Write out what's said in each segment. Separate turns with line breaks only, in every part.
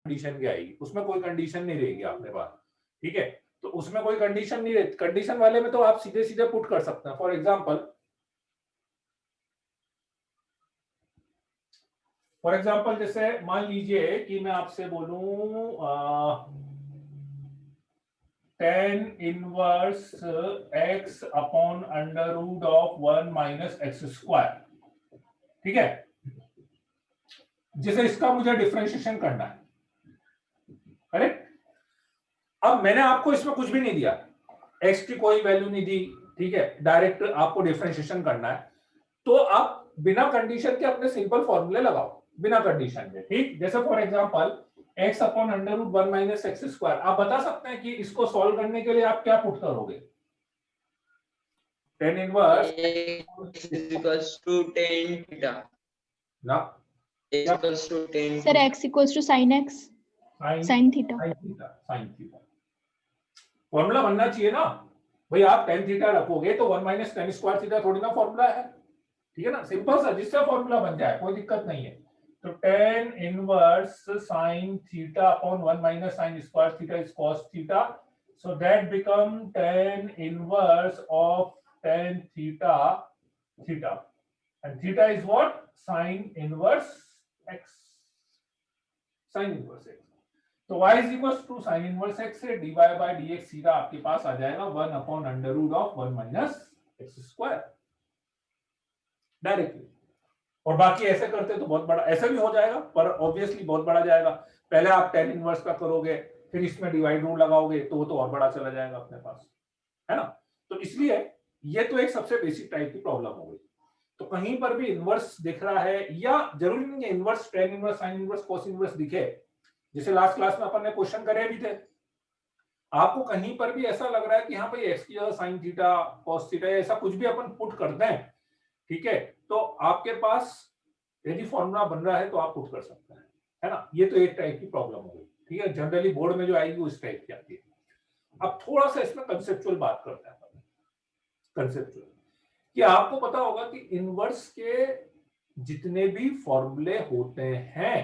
Condition क्या आएगी, उसमें कोई कंडीशन नहीं रहेगी अपने पास, ठीक है। तो उसमें कोई कंडीशन नहीं रहती, कंडीशन वाले में तो आप सीधे सीधे पुट कर सकते हैं। फॉर एग्जाम्पल जैसे मान लीजिए कि मैं आपसे बोलूं tan inverse x upon under root of 1 minus x square, ठीक है, जिसे इसका मुझे डिफरेंशिएशन करना है, करेक्ट। अब मैंने आपको इसमें कुछ भी नहीं दिया, x की कोई वैल्यू नहीं दी, ठीक है, डायरेक्ट आपको डिफरेंशिएशन करना है। तो आप बिना कंडीशन के अपने सिंपल फॉर्मूले लगाओ, बिना कंडीशन के, ठीक। जैसे for example x upon under root 1 minus x square, आप बता सकते हैं कि इसको सॉल्व करने के लिए आप क्या पुट करोगे। tan inverse
x equals to tan theta
ना,
x equals to tan
sir x equals to sin x sin theta
formula बनना चाहिए ना भाई। आप tan थीटा रखोगे तो 1 माइनस tan स्क्वायर थीटा थोड़ी ना फॉर्मूला है, ठीक है ना, सिंपल सा, जिससे फॉर्मूला बन जाए, कोई दिक्कत नहीं है। तो tan inverse sin theta upon 1 minus sin square theta is cos theta, so that become tan inverse of tan theta theta, and theta is what, sin inverse x, sin inverse x। तो y is equals to sin inverse x से dy by dx सीधा आपके पास आ जाएगा 1 upon under root of 1 minus x square directly. और बाकी ऐसे करते तो बहुत बड़ा, ऐसा भी हो जाएगा पर ऑब्वियसली बहुत बड़ा जाएगा। पहले आप tan इनवर्स का करोगे, फिर इसमें डिवाइड रूल लगाओगे तो वो तो और बड़ा चला जाएगा अपने पास, है ना। तो इसलिए ये तो एक सबसे बेसिक टाइप की प्रॉब्लम हो गई। तो कहीं पर भी इनवर्स दिख रहा है, या जरूरी नहीं है inverse tan inverse sin inverse cos inverse दिखे, जैसे लास्ट क्लास में अपन ने क्वेश्चन करे भी थे, आपको कहीं पर भी ऐसा लग रहा है कि हाँ भाई x की जगह sin थीटा cos थीटा ऐसा कुछ भी अपन पुट करते हैं, ठीक है, तो आपके पास यदि फॉर्मूला बन रहा है तो आप पुट कर सकते हैं, है ना। ये तो एक टाइप की प्रॉब्लम हो गई, ठीक है, जनरली बोर्ड में जो आएगी वो इस टाइप की आती है। अब थोड़ा सा इसमें कंसेप्चुअल बात करते हैं, कंसेप्चुअल, कि आपको पता होगा कि इनवर्स के जितने भी फॉर्मूले होते हैं,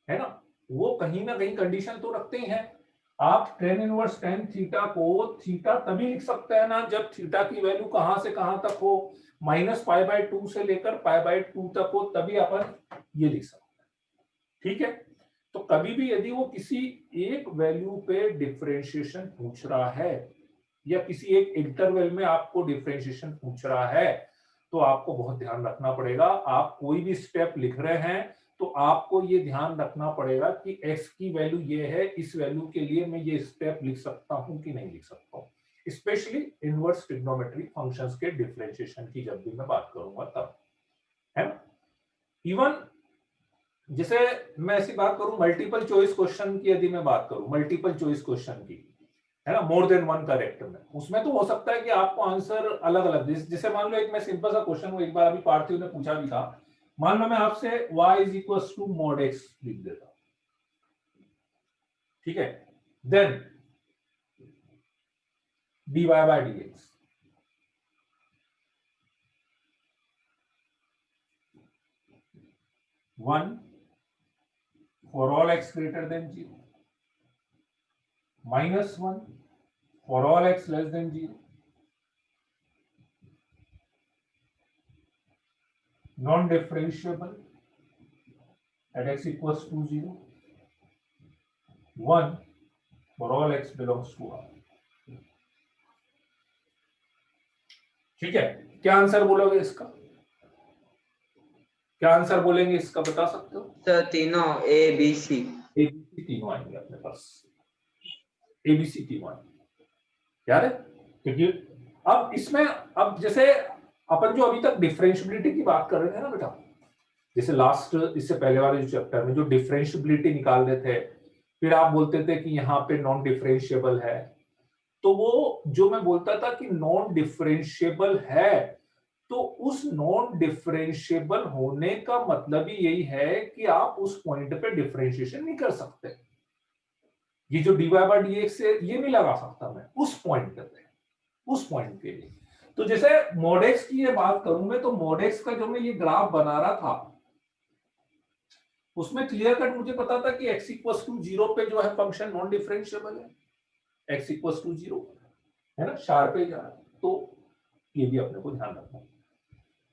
है ना, वो कहीं ना कहीं कंडीशन तो रखते ही हैं। आप tan इनवर्स tan थीटा को थीटा तभी लिख सकते हैं ना जब थीटा की वैल्यू कहां से कहां तक हो, -π/2 से लेकर π/2 तक हो, तभी अपन ये लिख सकते हैं, ठीक है। तो कभी भी यदि वो किसी एक वैल्यू पे डिफरेंशिएशन पूछ रहा है या किसी एक इंटरवल में आपको डिफरेंशिएशन पूछ रहा है, तो आपको बहुत ध्यान रखना पड़ेगा। आप कोई भी स्टेप लिख रहे हैं तो आपको ये ध्यान रखना पड़ेगा कि x की वैल्यू ये है, इस वैल्यू के लिए मैं ये स्टेप लिख सकता हूं कि नहीं लिख सकता हूं। स्पेशली इनवर्स ट्रिग्नोमेट्रिक फंक्शंस के डिफरेंशिएशन की जब भी मैं बात करूंगा तब, है ना। इवन जैसे मैं ऐसी बात करूं मल्टीपल चॉइस क्वेश्चन की, यदि मैं बात करूं मल्टीपल चॉइस क्वेश्चन की, है ना, मोर देन वन करेक्ट में, उसमें तो हो सकता है कि आपको आंसर अलग अलग, जैसे मान लो एक मैं सिंपल सा क्वेश्चन हूं, एक बार अभी पार्थिव ने पूछा भी था, मान लो मैं आपसे y is equal to mod x लिख देता, ठीक है, then dy by dx, one for all x greater than 0, -1 for all x less than 0, non-differentiable at x equals to 0, 1 for all x belongs to R। ठीक है, क्या answer बोलोगे इसका, क्या आंसर बोलेंगे इसका, बता सकते हो?
सर तीनों ए बी सी
तीनों आएंगे अपने पास, एबीसी तीनों आएंगे, याद है। क्योंकि अब इसमें, अब जैसे अपन जो अभी तक डिफरेंशियबिलिटी की बात कर रहे थे ना बेटा, जैसे लास्ट इससे पहले वाले जो चैप्टर में जो डिफरेंशियबिलिटी निकाल रहे थे, फिर आप बोलते थे कि यहाँ पे नॉन डिफरेंशिएबल है, तो वो जो मैं बोलता था कि नॉन डिफरेंशिएबल है, तो उस नॉन डिफरेंशिएबल होने का मतलब ही यही है कि आप उस पॉइंट पे डिफरेंशिएशन नहीं कर सकते। ये जो dy by dx है ये नहीं लगा सकता मैं उस पॉइंट पे, उस पॉइंट के लिए। तो जैसे mod x की ये बात करूं मैं, तो mod x का जो मैं ये ग्राफ बना रहा था, उसमें क्लियर कट मुझे पता था कि x इक्वल टू 0 पे जो है फंक्शन नॉन डिफरेंशिएबल है, x इक्वल टू 0 है ना, शार्प पे जा रहा है, तो ये भी अपने को ध्यान रखना।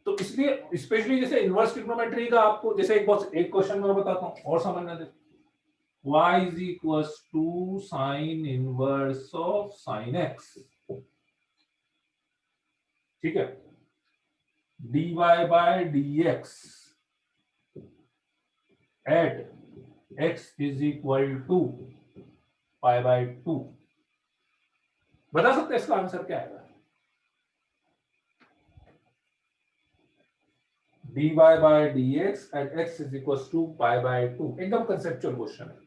तो इसलिए स्पेशली जैसे इनवर्स ट्रिग्नोमेट्री का आपको जैसे एक क्वेश्चन मैं बताता हूँ और समझना दे, y is equals to sin inverse of sin x, ठीक है, dy by dx at x is equal to pi by 2, बता सकते हैं इसका आंसर क्या आएगा? dy by dx at x is equals to pi by 2, एकदम कंसेप्चुअल क्वेश्चन है।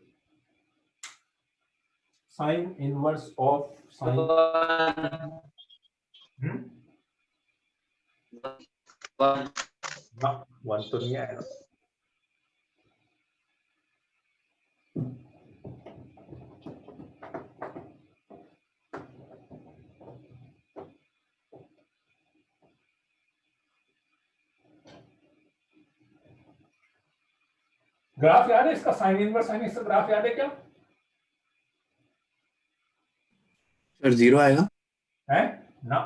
Sine inverse of sine one तो नहीं आएगा। ग्राफ याद है इसका? साइन इनवर्स साइन एक्स का ग्राफ याद है क्या?
सर 0 आएगा
है ना?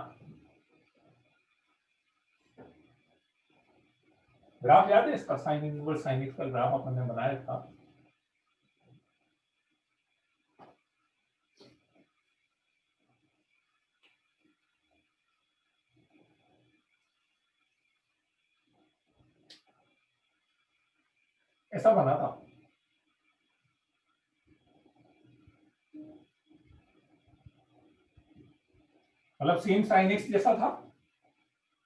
ग्राफ याद है इसका? साइन इनवर्स साइन एक्स का ग्राफ अपन ने बनाया था। ऐसा बना था। मतलब सेम साइन एक्स जैसा था,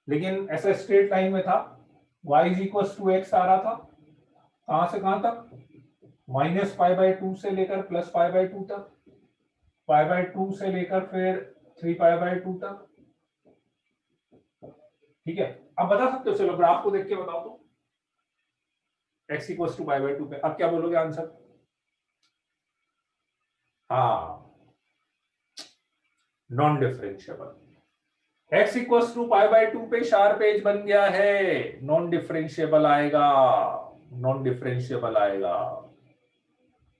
लेकिन ऐसा स्ट्रेट लाइन में था। y is equal to x आ रहा था, कहां से कहां तक? माइनस पाई बाई 2 से लेकर प्लस पाई बाई 2 तक, पाई बाई 2 से लेकर फिर 3 पाई बाई 2 तक, ठीक है। अब बता सकते हो, चलो ग्राफ को देख के बताओ तो, x equal to pi by 2 पे अब क्या बोलोगे आंसर? हाँ, non differentiable. x equal to pi by 2 पे शार्प एज बन गया है, नॉन डिफरेंशिएबल आएगा, नॉन डिफरेंशिएबल आएगा,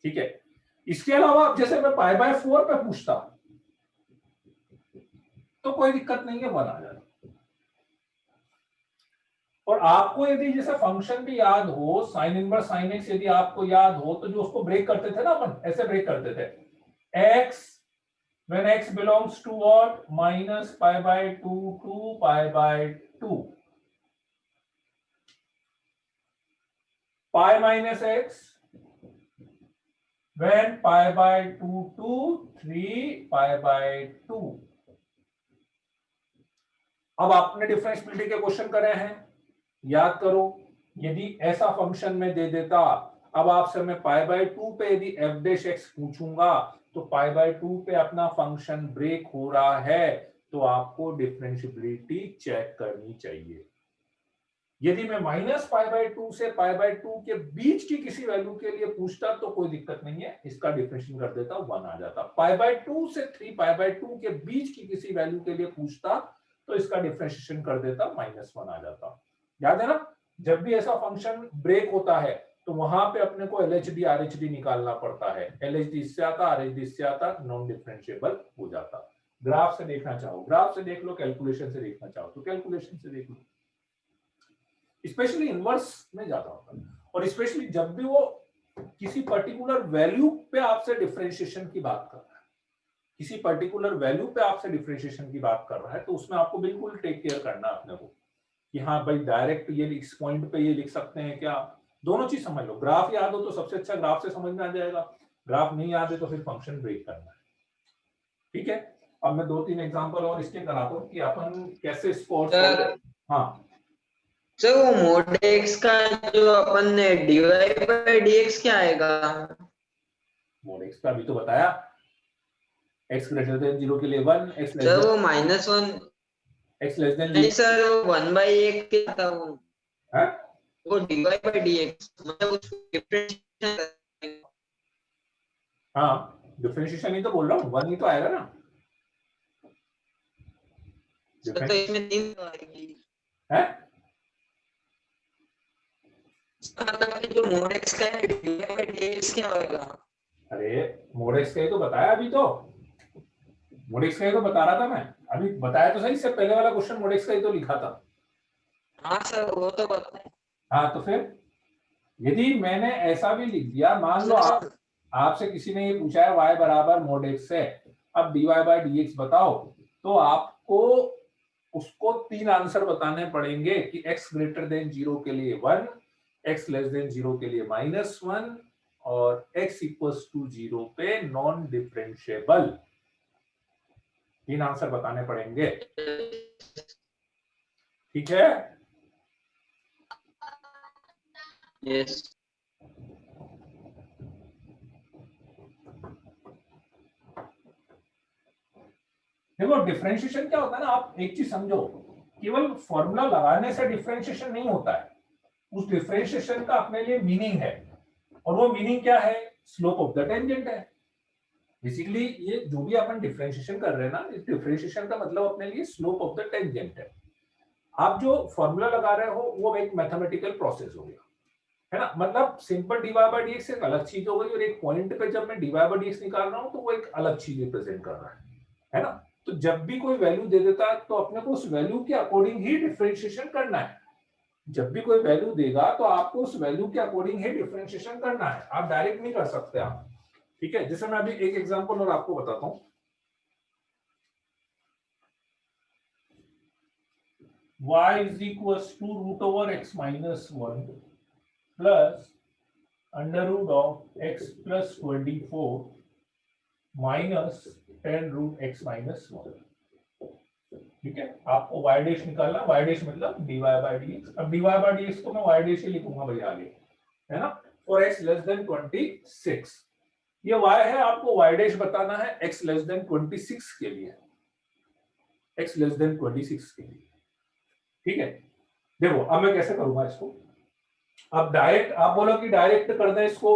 ठीक है। इसके अलावा जैसे मैं पाई बाय 4 पे पूछता तो कोई दिक्कत नहीं है, 1 आ जाएगा। और आपको यदि जैसे फंक्शन भी याद हो, साइन इनवर्स साइन एक्स यदि आपको याद हो, तो जो उसको ब्रेक करते थे ना अपन, ऐसे ब्रेक करते थे, x when x belongs to what? minus pi by 2 to pi by 2, pi minus x when pi by 2 to 3 pi by 2। अब आपने डिफरेंशिएबिलिटी के क्वेश्चन करे हैं, याद करो, यदि ऐसा फंक्शन में दे देता, अब आपसे मैं पाई बाय 2 पे यदि एफ डैश एक्स पूछूंगा, तो पाई बाय 2 पे अपना फंक्शन ब्रेक हो रहा है, तो आपको डिफरेंशिएबिलिटी चेक करनी चाहिए। यदि मैं माइनस पाई बाय 2 से पाई बाय 2 के बीच की किसी वैल्यू के लिए पूछता तो कोई दिक्कत नहीं है, इसका डिफरेंशिएशन कर देता, 1 आ जाता। पाई बाय 2 से 3 पाई बाय 2 के बीच की किसी वैल्यू के लिए पूछता तो इसका डिफरेंशिएशन कर देता, -1 आ जाता। याद है ना, जब भी ऐसा फंक्शन ब्रेक होता है तो वहां पे अपने को एलएचडी आरएचडी निकालना पड़ता है। एलएचडी इससे आता, आरएचडी इससे आता, नॉन डिफरेंशिएबल हो जाता। ग्राफ से देखना चाहो ग्राफ से देख लो, कैलकुलेशन से देखना चाहो तो कैलकुलेशन से देख लो। स्पेशली इनवर्स में ज्यादा होता है, और स्पेशली जब भी वो किसी पर्टिकुलर वैल्यू पे आपसे डिफरेंशिएशन की बात कर रहा है, किसी पर्टिकुलर वैल्यू पे आपसे डिफरेंशिएशन की बात कर रहा है, तो उसमें आपको बिल्कुल टेक केयर करना है अपने को कि हाँ भाई डायरेक्ट ये इस पॉइंट पे ये लिख सकते हैं क्या, दोनों चीज समझ लो। ग्राफ याद हो तो सबसे अच्छा ग्राफ से समझ में आ जाएगा, ग्राफ नहीं याद है तो फिर फंक्शन ब्रेक करना है, ठीक है। अब मैं 2-3 एग्जांपल और इसके कराता हूँ कि अपन कैसे इसको। हाँ
सर, वो मोड एक्स का जो अपन ने dy by dx क्या आएगा?
मोड एक्स का अभी तो बताया, x ग्रेटर देन 0 के लिए 1, x लेस
सर वो
देन
-1,
x लेस देन
नहीं सर, वो 1/1 क्या था वो?
है,
वो dy by dx मतलब उसको डिफरेंशिएशन।
हाँ डिफरेंशिएशन ही तो बोल रहा हूँ, 1 ही तो आएगा ना।
सर तो इसमें 3 आएगी
है
मतलब कि जो मोड एक्स का है डिवाइड बाय डीएक्स क्या होगा?
अरे मोड एक्स का ही तो बताया अभी, तो मोड एक्स का ही तो बता रहा था मैं अभी, बताया तो सही, इससे पहले वाला क्वेश्चन मोड एक्स का ही तो लिखा था।
हाँ सर वो तो पता है
हाँ तो फिर यदि मैंने ऐसा भी लिख दिया, मान लो आप, आपसे किसी ने ये पूछा है y बराबर मोड एक्स है, अब dy बाय dx बताओ, तो आपको उसको 3 आंसर बताने पड़ेंगे कि x ग्रेटर देन 0 के लिए 1, x लेस देन 0 के लिए -1 और x इक्वल्स टू 0 पे नॉन डिफरेंशिएबल। 3 आंसर बताने पड़ेंगे, ठीक है।
यस
देखो डिफरेंशिएशन क्या होता है ना, आप एक चीज समझो, केवल फॉर्मूला लगाने से डिफरेंशिएशन नहीं होता है, उस डिफरेंशिएशन का अपने लिए मीनिंग है, और वो मीनिंग क्या है, स्लोप ऑफ द टेंजेंट है। बेसिकली ये जो भी अपन डिफरेंशिएशन कर रहे हैं ना, इस डिफरेंशिएशन का मतलब अपने लिए स्लोप ऑफ द टेंजेंट है। आप जो फॉर्मूला लगा रहे हो वो एक मैथमेटिकल प्रोसेस हो गया, है ना, मतलब सिंपल dy बाय dx एक अलग चीज हो गई, और एक पॉइंट पे जब मैं dy बाय dx निकाल रहा हूं तो वो एक अलग चीज रिप्रेजेंट कर रहा है ना। तो जब भी कोई वैल्यू दे देता है तो अपने को उस वैल्यू के अकॉर्डिंग ही डिफरेंशिएशन करना है। जब भी कोई वैल्यू देगा तो आपको उस वैल्यू के अकॉर्डिंग ही डिफरेंशिएशन करना है, आप डायरेक्ट नहीं कर सकते आप, ठीक है। जैसे मैं अभी एक एग्जांपल और आपको बताता हूं, y is equals to root over x minus 1 plus under root of x plus 24 minus 10 root x minus 1, ठीक है। आपको y डैश निकालना, y डैश मतलब dy बाय dx। अब dy बाय dx को मैं y डैश ही लिखूंगा भाई आगे, है ना, फॉर x लेस देन 26। ये y है, आपको y डैश बताना है x लेस देन 26 के लिए, x लेस देन 26 के लिए, ठीक है। देखो अब मैं कैसे करूंगा इसको, अब डायरेक्ट आप बोलो कि डायरेक्ट कर दें इसको,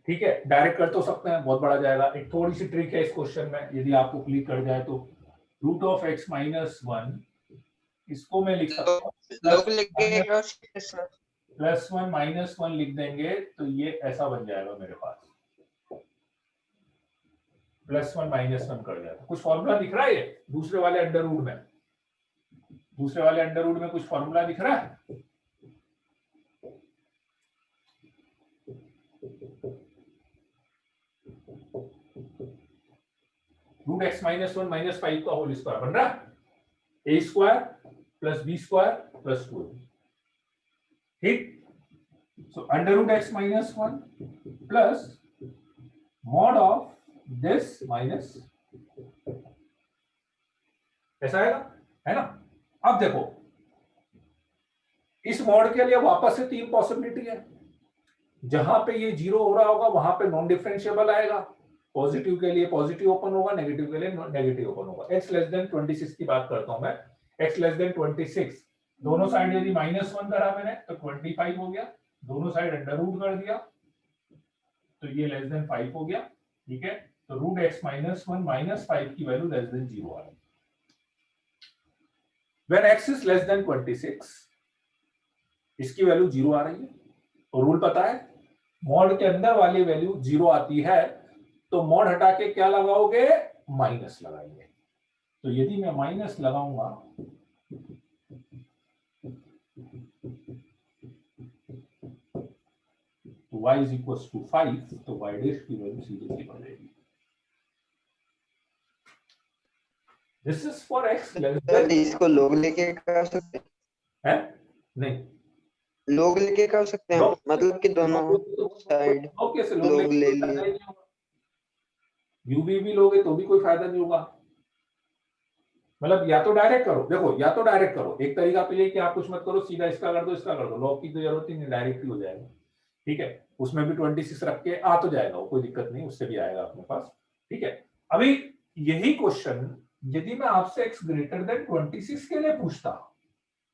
ठीक है, डायरेक्ट कर तो सकते हैं, बहुत बड़ा जाएगा। एक थोड़ी सी ट्रिक है इस क्वेश्चन में, यदि आपको क्लिक कर जाए तो रूट ऑफ x माइनस 1, इसको मैं लिख सकता
लोग
हूँ प्लस 1 माइनस 1 लिख देंगे तो ये ऐसा बन जाएगा मेरे पास, प्लस 1 माइनस 1 कर जाएगा। कुछ फॉर्मूला दिख रहा है ये दूसरे वाले अंडर रूट में, दूसरे वाले अंडर रूट में कुछ फॉर्मूला दिख रहा है, रूट एक्स माइनस 1 माइनस 5 का होल स्क्वायर बन रहा है, a square plus b square plus 2, ठीक। So under root x minus 1 plus mod of this minus, ऐसा है ना। अब देखो इस मॉड के लिए वापस से 3 पॉसिबिलिटी है, जहां पे ये 0 हो रहा होगा वहां पे नॉन डिफरेंशिएबल आएगा, पॉजिटिव के लिए पॉजिटिव ओपन होगा, नेगेटिव के लिए नेगेटिव ओपन होगा। x लेस देन 26 की बात करता हूं मैं, x लेस देन 26, दोनों साइड यदि -1 करा मैंने तो 25 हो गया, दोनों साइड अंडर रूट कर दिया तो ये लेस देन 5 हो गया, ठीक है। तो रूट x माइनस 1 माइनस 5 की वैल्यू लेस देन 0 आ रही है। When x is less than 26, इसकी वैल्यू 0 आ रही है, तो रूल पता है, मॉड के अंदर वाली वैल्यू 0 आती है तो मॉड हटा के क्या लगाओगे, माइनस लगाएंगे। तो यदि मैं माइनस लगाऊंगा तो y इज इक्वल टू 5, तो y डैश की वैल्यू सीधे निकल जाएगी। This is for x less than,
इसको लोग लेके कर सकते
है नहीं,
लोग लेके कर सकते हैं,
लोग
मतलब कि दोनों साइड
ओके से
लोग ले लिए,
यूवी भी लोगे तो भी कोई फायदा नहीं होगा। मतलब या तो डायरेक्ट करो, देखो या तो डायरेक्ट करो, एक तरीका तो ये कि आप कुछ मत करो, सीधा इसका कर दो इसका कर दो, लॉग की तो जरूरत ही नहीं, डायरेक्ट ही हो जाएगा, ठीक है। उसमें भी 26 रख के आ तो जाएगा, कोई दिक्कत नहीं, उससे भी आएगा अपने पास, ठीक है। अभी यही क्वेश्चन यदि मैं आपसे x ग्रेटर देन 26 के लिए पूछता,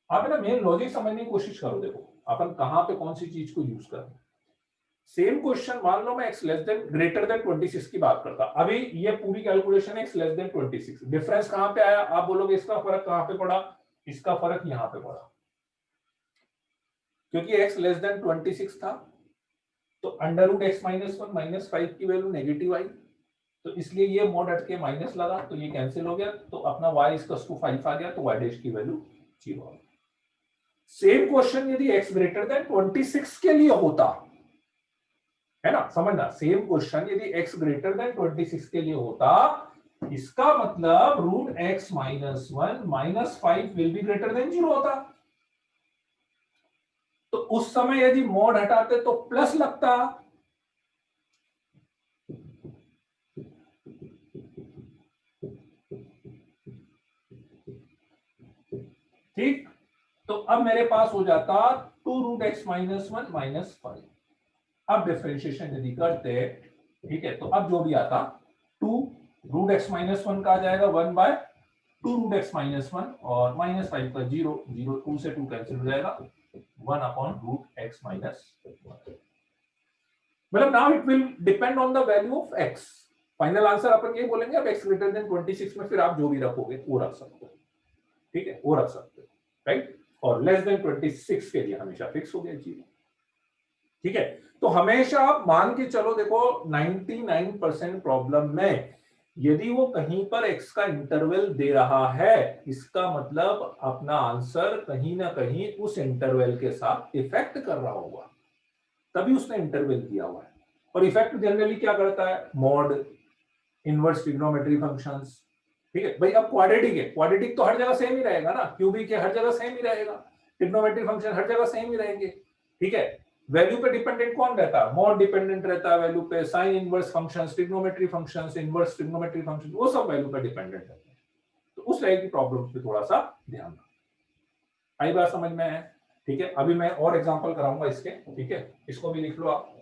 आप ना मेन लॉजिक समझने की कोशिश करो, देखो अपन कहां पे कौन सी चीज को यूज कर रहे हैं। सेम क्वेश्चन मान लो मैं x less than greater than 26 की बात करता, अभी ये पूरी कैलकुलेशन है x लेस देन 26, डिफरेंस कहां पे आया, आप बोलोगे इसका फर्क कहां पे पड़ा, इसका फर्क यहां पे पड़ा, क्योंकि x लेस देन 26 था, तो under root x minus one minus 5 की वैल्यू नेगेटिव आई, तो इसलिए ये मोड हट के माइनस लगा, तो ये कैंसिल हो गया, तो अपना y इक्वल्स टू 5 आ गया, तो y डैश की वैल्यू 0 आ गई। सेम क्वेश्चन यदि x ग्रेटर देन 26 के लिए होता, है ना, समझना, सेम क्वेश्चन यदि x ग्रेटर देन 26 के लिए होता, इसका मतलब root x minus one minus 5 will be greater than 0 होता। तो उस समय यदि मोड हटाते तो प्लस लगता, ठीक। तो अब मेरे पास हो जाता 2 root x minus one minus 5। अब डिफरेंशिएशन यदि करते, ठीक है, तो अब जो भी आता 2 रूट एक्स माइनस वन का आ जाएगा 1 by 2 root x minus one, और माइनस 5 का 0, 0 2 से 2 कैंसिल हो जाएगा, 1 अपॉन रूट एक्स माइनस, मतलब now it will depend on the value of x। Final answer अपन ये बोलेंगे, अब x ग्रेटर देन 26 में फिर आप जो भी रखोगे वो रख सकते हो, ठीक है, वो रख सकते हो, राइट। और लेस देन 26 के लिए हमेशा फिक्स हो गया जीरो, ठीक है। तो हमेशा आप मान के चलो, देखो 99% प्रॉब्लम में यदि वो कहीं पर x का इंटरवल दे रहा है, इसका मतलब अपना आंसर कहीं ना कहीं उस इंटरवल के साथ इफेक्ट कर रहा होगा, तभी उसने इंटरवल दिया हुआ है। और इफेक्ट जनरली क्या करता है, मॉड, इनवर्स ट्रिग्नोमेट्री फंक्शंस, ठीक है भाई। अब क्वाड्रेटिक है, क्वाड्रेटिक तो हर जगह सेम ही रहेगा ना, क्यूबिक है हर जगह सेम ही रहेगा, ट्रिग्नोमेट्री फंक्शन हर जगह सेम ही रहेंगे, ठीक है। वैल्यू पे डिपेंडेंट कौन रहता है, मॉड डिपेंडेंट रहता है वैल्यू पे, sine inverse functions, trigonometry functions, inverse trigonometry function, वो सब वैल्यू पे डिपेंडेंट रहते हैं। तो उस तरह की प्रॉब्लम्स पे थोड़ा सा ध्यान रखना। आई बात समझ में है, ठीक है। अभी मैं और एग्जांपल कराऊंगा इसके, ठीक है, इसको भी लिख लो आप।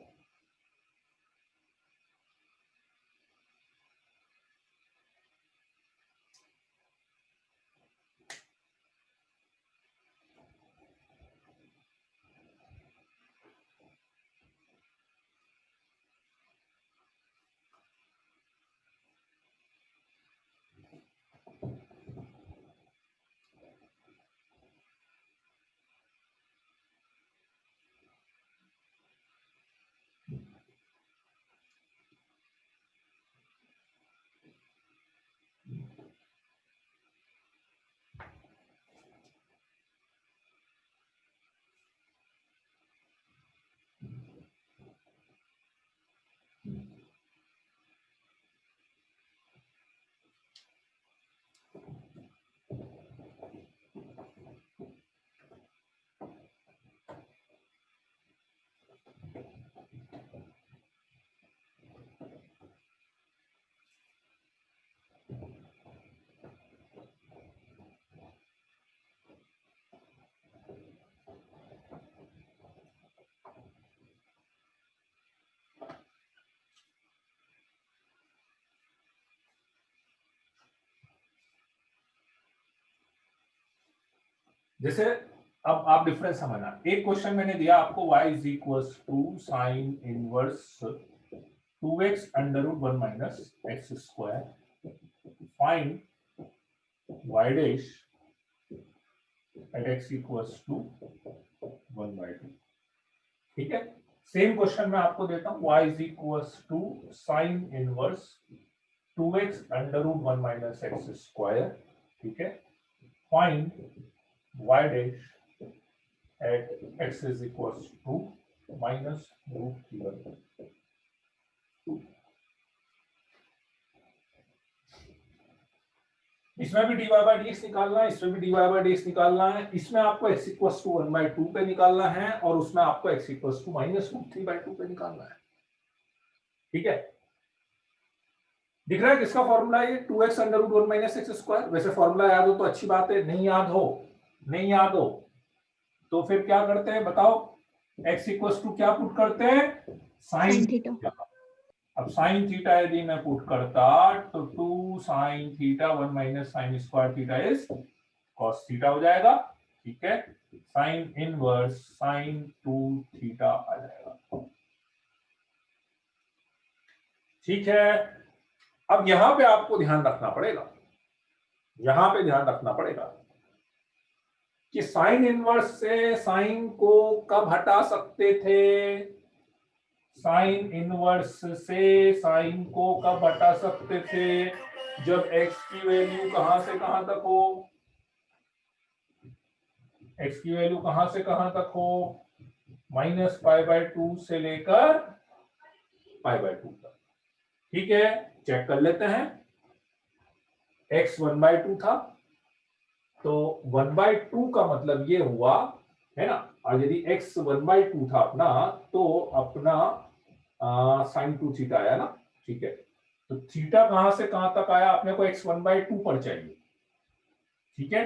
जैसे अब आप डिफरेंस समझना, एक क्वेश्चन मैंने दिया आपको y is equals to sine inverse 2x under root 1 minus x square, find y dash at x equals to 1 by 2, ठीक है। सेम क्वेश्चन मैं आपको देता हूं, y is equals to sine inverse 2x under root 1 minus x square, ठीक है, find y dash at x is equals to minus root 2। इसमें भी dy by dx निकालना है, इसमें भी dy by dx निकालना है, इसमें आपको x इक्वल्स टू 1 by 2 पे निकालना है, और उसमें आपको x equals to minus root 3 by 2 पे निकालना है, ठीक है। दिख रहा है किसका फॉर्मूला है, 2x under root 1 minus x square. वैसे फॉर्मूला याद हो तो अच्छी बात है, नहीं याद हो, नहीं याद हो तो फिर क्या करते हैं बताओ, x इक्वल्स टू क्या पुट करते हैं, साइन थीटा। अब साइन थीटा यदि मैं पुट करता तो 2 sine theta 1 minus sine square theta is cos theta हो जाएगा, ठीक है। साइन इनवर्स साइन 2 थीटा आ जाएगा, ठीक है। अब यहां पे आपको ध्यान रखना पड़ेगा, यहां पे ध्यान रखना पड़ेगा, कि साइन इनवर्स से साइन को कब हटा सकते थे, साइन इनवर्स से साइन को कब हटा सकते थे, जब x की वैल्यू कहां से कहां तक हो, x की वैल्यू कहां से कहां तक हो, -π/2 से लेकर π/2 तक। ठीक है, चेक कर लेते हैं। x 1/2 था, तो 1/2 का मतलब ये हुआ है ना, और यदि x 1/2 था अपना, तो अपना sin 2 थीटा आया ना। ठीक है, तो थीटा कहां से कहां तक आया, अपने को x 1/2 पर चाहिए। ठीक है,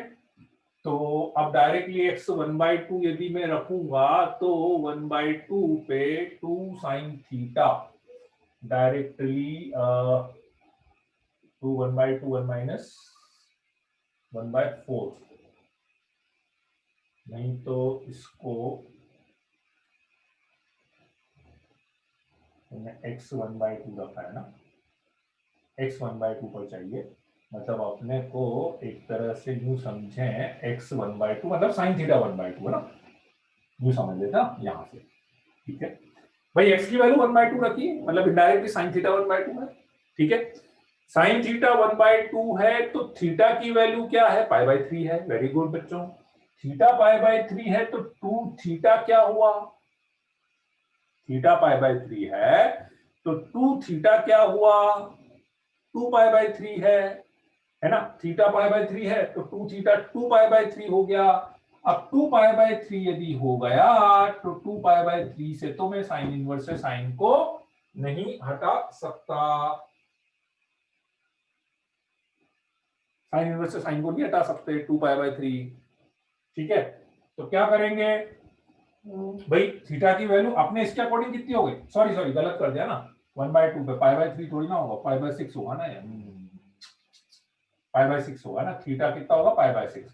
तो अब डायरेक्टली x 1/2 यदि मैं रखूंगा तो 1/2 पे 2 sin थीटा डायरेक्टली 2 1/2 1 माइनस 1/4, नहीं तो इसको x 1/2 रखा है ना, x 1/2 पर चाहिए, मतलब अपने को एक तरह से यूं समझे x 1/2 मतलब साइन थीटा 1/2 है ना, यूं समझ लेता यहां से। ठीक है भाई, x की वैल्यू 1/2 रखी, मतलब इनडायरेक्टली साइन थीटा 1/2 है। ठीक है, साइन थीटा 1/2 है, तो थीटा की वैल्यू क्या है, π/3 है। वेरी गुड बच्चों, थीटा π/3 है, तो 2 थीटा क्या हुआ, थीटा π/3 है, तो 2 थीटा क्या हुआ, 2 π/3 है ना, थीटा π/3 है, तो 2 थीटा 2 π/3 हो गया। अब 2 π/3 यदि हो गया, तो 2 π/3 से तो मैं साइन इनवर्स से साइन को नहीं हटा सकता, साइन इनवर्स से साइन को नहीं हटा सकते 2 π/3। ठीक है, तो क्या करेंगे भाई, थीटा की वैल्यू अपने इसके अकॉर्डिंग कितनी हो गई, सॉरी गलत कर दिया ना, 1/2 पे π/3 थोड़ी ना होगा, π/6 होगा ना, π/6 होगा ना, थीटा कितना होगा π/6,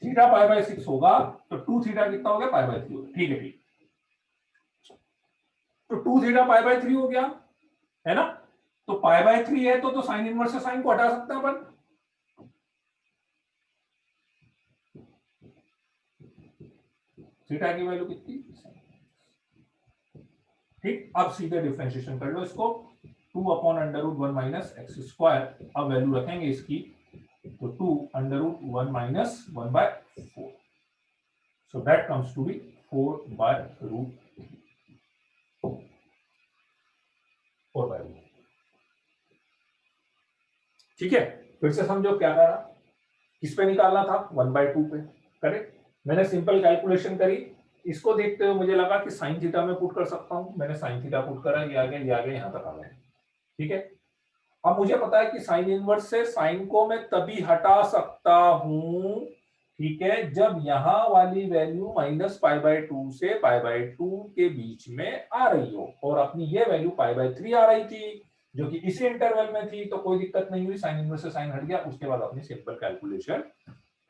थीटा π/6 होगा, तो 2 थीटा कितना हो गया π/3 होगा। ठीक है, ठीक, तो 2 थीटा π/3 हो गया है ना, तो π/3 है, तो साइन इनवर्स से साइन को हटा सकते हैं अपन। थीटा की वैल्यू कितनी, ठीक, अब सीधे डिफरेंशिएशन कर लो इसको, 2/√1 माइनस x², अब वैल्यू रखेंगे इसकी, तो 2/1 माइनस 1/4, so that comes to be 4/√4। ठीक है, फिर से समझो क्या करा, किस पे निकालना था, 1/2 पे। करेक्ट, मैंने सिंपल कैलकुलेशन करी, इसको देखते हुए मुझे लगा कि साइन थीटा में पुट कर सकता हूं, मैंने साइन थीटा पुट करा, ये आ गया, ये आ गया, यहां तक आ गया। ठीक है, अब मुझे पता है कि साइन इनवर्स से साइन को मैं तभी हटा सकता हूं, ठीक है, जब यहां वाली वैल्यू -π/2 से π/2 के बीच में आ रही हो, और अपनी ये वैल्यू π/3 आ रही थी, जो कि इसी इंटरवल में थी, तो कोई दिक्कत नहीं हुई, साइन इनवर्स से साइन हट गया। उसके बाद अपनी सिंपल कैलकुलेशन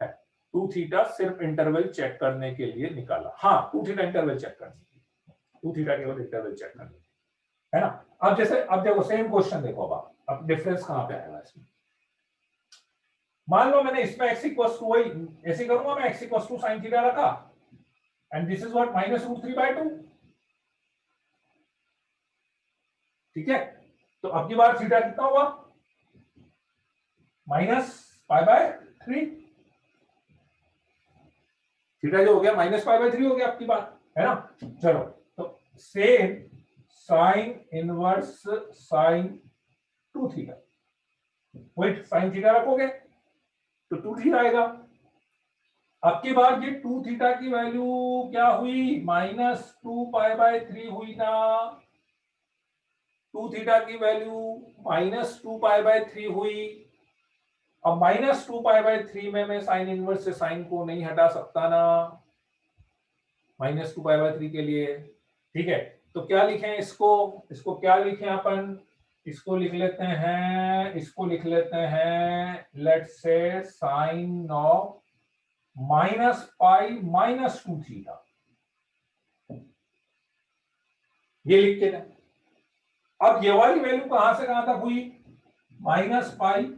है, 2 थीटा सिर्फ इंटरवल चेक करने के लिए निकाला, हाँ 2 थीटा इंटरवल चेक करने के लिए, 2 थीटा केवल इंटरवल चेक करने है ना। अब जैसे, अब देखो सेम क्वेश्चन देखो, अब डिफरेंस कहां पे आएगा इसमें, मान लो मैंने इसमें x इक्वल्स टू वही ऐसे करूंगा, मैं x equals to sin theta रखा, एंड दिस इज व्हाट -√3/2। ठीक है, तो अब की बार थीटा कितना हुआ, -π/3, थीटा जो हो गया -π/3 हो गया अब की बार, है ना। चलो, तो same sign inverse sign 2 theta, वही साइन थीटा रखोगे तो 2 थीटा आएगा। अब की बार ये 2 थीटा की वैल्यू क्या हुई, -2π/3 हुई ना, 2 थीटा की वैल्यू -2π/3 हुई। अब -2π/3 में मैं साइन इनवर्स से साइन को नहीं हटा सकता ना, -2π/3 के लिए। ठीक है, तो क्या लिखें इसको क्या लिखें अपन, इसको लिख लेते हैं, let's say sign of -π -2 theta, ये लिख के दें। अब ये वाली वैल्यू कहां से कहां तक हुई, -π,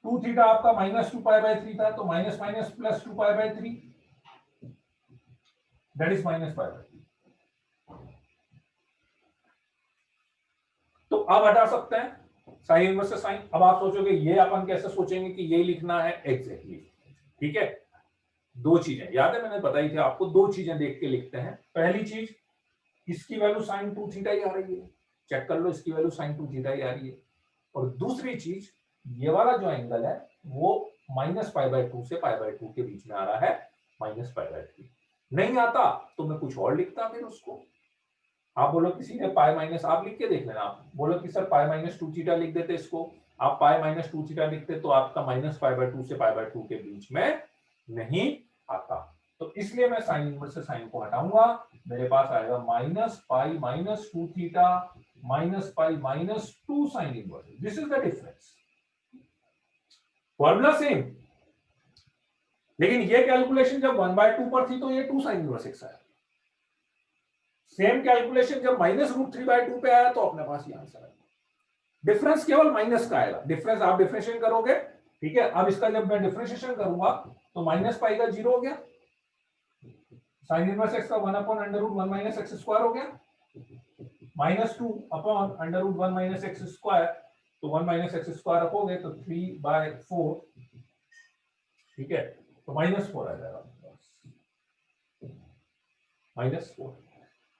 2 थीटा आपका -2π/3 था, तो minus minus +2π/3, that is minus pi by 2। तो अब हटा सकते हैं साइन इनवर्स से साइन। अब आप सोचोगे ये अपन कैसे सोचेंगे कि ये लिखना है एग्जैक्टली, ठीक है। दो चीजें याद है, मैंने बताई थी आपको, दो चीजें देख के लिखते हैं। पहली चीज, इसकी वैल्यू साइन 2 थीटा ही आ रही है, चेक कर लो, इसकी वैल्यू साइन 2 थीटा ही आ रही है। और दूसरी चीज, ये वाला जो एंगल है वो माइनस पाई बाय 2 से पाई बाय 2 के बीच में आ रहा है, माइनस पाई बाय 3। नहीं आता तो मैं कुछ और लिखता, फिर उसको आप बोलो कि सीधे पाई माइनस, आप लिख के देख लेना। आप बोलो कि सर पाई माइनस 2 थीटा लिख देते इसको, आप पाई माइनस 2 थीटा लिखते तो आपका माइनस पाई बाय 2 से पाई बाय 2 के बीच में नहीं आता। तो इसलिए मैं साइन इनवर्स से साइन को हटाऊंगा, मेरे पास आएगा minus pi minus 2 theta minus pi minus 2 sine inverse. This is the difference. Formula same, लेकिन ये कैलकुलेशन जब 1/2 पर थी तो ये 2 साइन इनवर्स एक्स आया। सेम कैलकुलेशन जब -√3/2 पे आया तो अपने पास ये आंसर है। डिफरेंस केवल माइनस का आएगा, डिफरेंस आप डिफरेंशिएशन करोगे, ठीक है। अब इसका जब मैं डिफरेंशिएशन करूंगा तो माइनस पाई का 0 हो गया, साइन इनवर्स एक्स का 1/√1 माइनस एक्स स्क्वायर हो गया, -2/√1 माइनस एक्स स्क्वायर, तो 1 माइनस एक्स स्क्वायर रखोगे तो 3/4, ठीक है। तो -4 आ जाएगा, -4,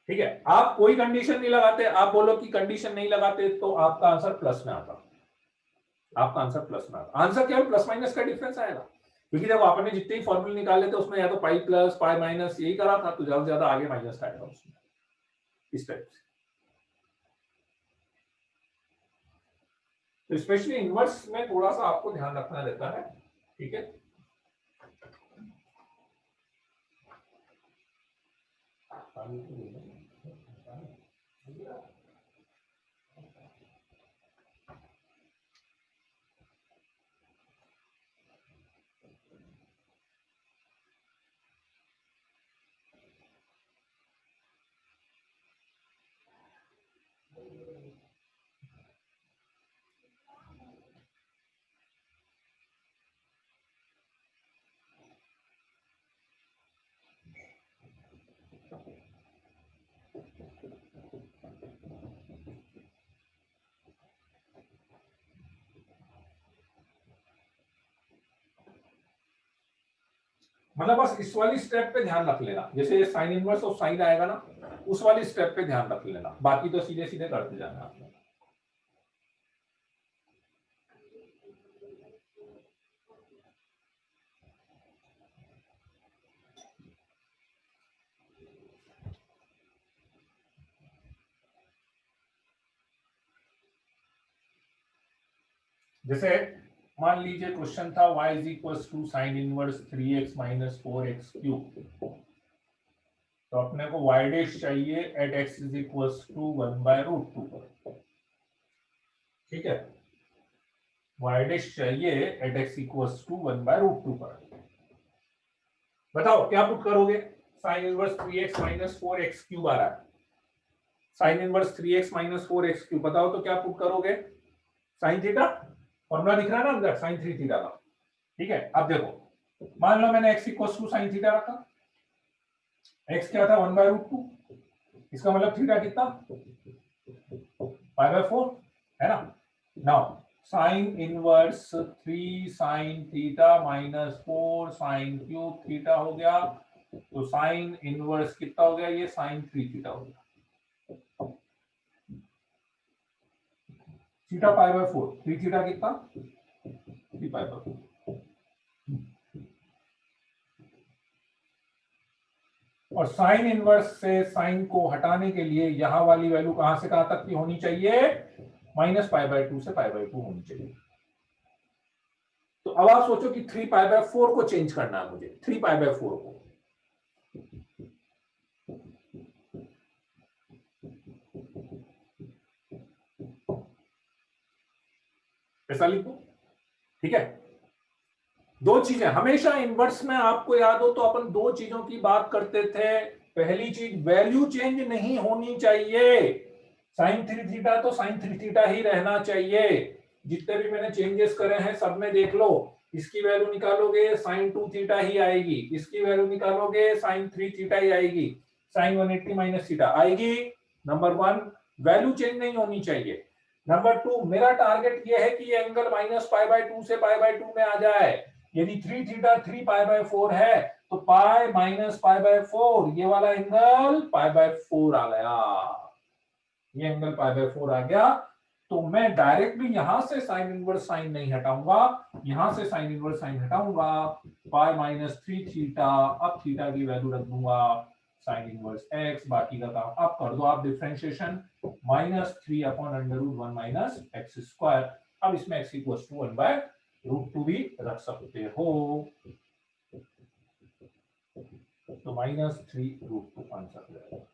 ठीक है। आप कोई कंडीशन नहीं लगाते, आप बोलो कि कंडीशन नहीं लगाते तो आपका आंसर प्लस में आता, आपका आंसर प्लस में आता। आंसर केवल प्लस माइनस का डिफरेंस आएगा, क्योंकि जब आपने जितने ही फॉर्मूले निकाले थे उसमें या तो पाई प्लस पाई माइनस यही करा था, तो ज्यादा से ज्यादा आगे माइनस आएगा उसमें, इस टाइप से। तो स्पेशली इनवर्स में थोड़ा सा आपको ध्यान रखना रहता है, ठीक है। मतलब बस इस वाली स्टेप पे ध्यान रख लेना, जैसे साइन इनवर्स और साइन आएगा ना, उस वाली स्टेप पे ध्यान रख लेना, बाकी तो सीधे सीधे करते जाना आपने। जैसे मान लीजिए क्वेश्चन था y is equal to sine inverse 3x minus 4x cube, तो अपने को y डैश चाहिए at x is equal to 1/√2 पर, ठीक है। y डैश चाहिए एट x इक्वल टू 1/√2 पर। बताओ क्या पुट करोगे, sine inverse 3x minus 4x cube आ रहा है, sine inverse 3x minus 4x cube, बताओ तो क्या पुट करोगे, साइन थीटा, फॉर्मूला दिख रहा है ना अंदर, साइन 3 थीटा का, ठीक है। अब देखो, मान लो मैंने x equal to sine theta रखा, x क्या था 1/√2, इसका मतलब थीटा कितना π/4 है ना। Now sine inverse 3 sine theta minus 4 sine cube theta हो गया, तो साइन इनवर्स कितना हो गया, ये साइन 3 थीटा हो गया, थीटा π/4, 3 थीटा कितना 3 π/4। और साइन इनवर्स से साइन को हटाने के लिए यहां वाली वैल्यू कहां से कहां तक की होनी चाहिए, -π/2 से π/2 होनी चाहिए। तो अब आप सोचो कि 3 π/4 को चेंज करना है मुझे, 3 π/4 को, ऐसा लिखो, ठीक है। दो चीजें हमेशा इनवर्स में आपको याद हो तो अपन दो चीजों की बात करते थे। पहली चीज, वैल्यू चेंज नहीं होनी चाहिए, साइन 3 थीटा तो साइन 3 थीटा ही रहना चाहिए, जितने भी मैंने चेंजेस करे हैं सब में देख लो, इसकी वैल्यू निकालोगे साइन 2 थीटा ही आएगी, इसकी वैल्यू निकालोगे साइन 3 थीटा ही आएगी, साइन 180 माइनस थीटा आएगी। नंबर 1 वैल्यू चेंज नहीं होनी चाहिए। नंबर 2 मेरा टारगेट ये है कि ये एंगल माइनस पाई बाय 2 से पाई बाय 2 में आ जाए। यदि 3 थीटा 3 पाई बाय 4 है तो पाई माइनस पाई बाय 4, ये वाला एंगल पाई बाय 4 आ गया, ये एंगल पाई बाय 4 आ गया। तो मैं डायरेक्टली यहां से साइन इनवर्स साइन नहीं हटाऊंगा, यहां से साइन इनवर्स साइन हटाऊंगा, पाई माइनस 3 थीटा, अब थीटा की वैल्यू रख दूंगा साइन इनवर्स एक्स, बाकी का काम अब कर दो आप differentiation, -3 upon under root 1 minus x square. अब इसमें x equals to 1 by root 2 भी रख सकते हो, तो -3 रूट 2 आंसर रहेगा।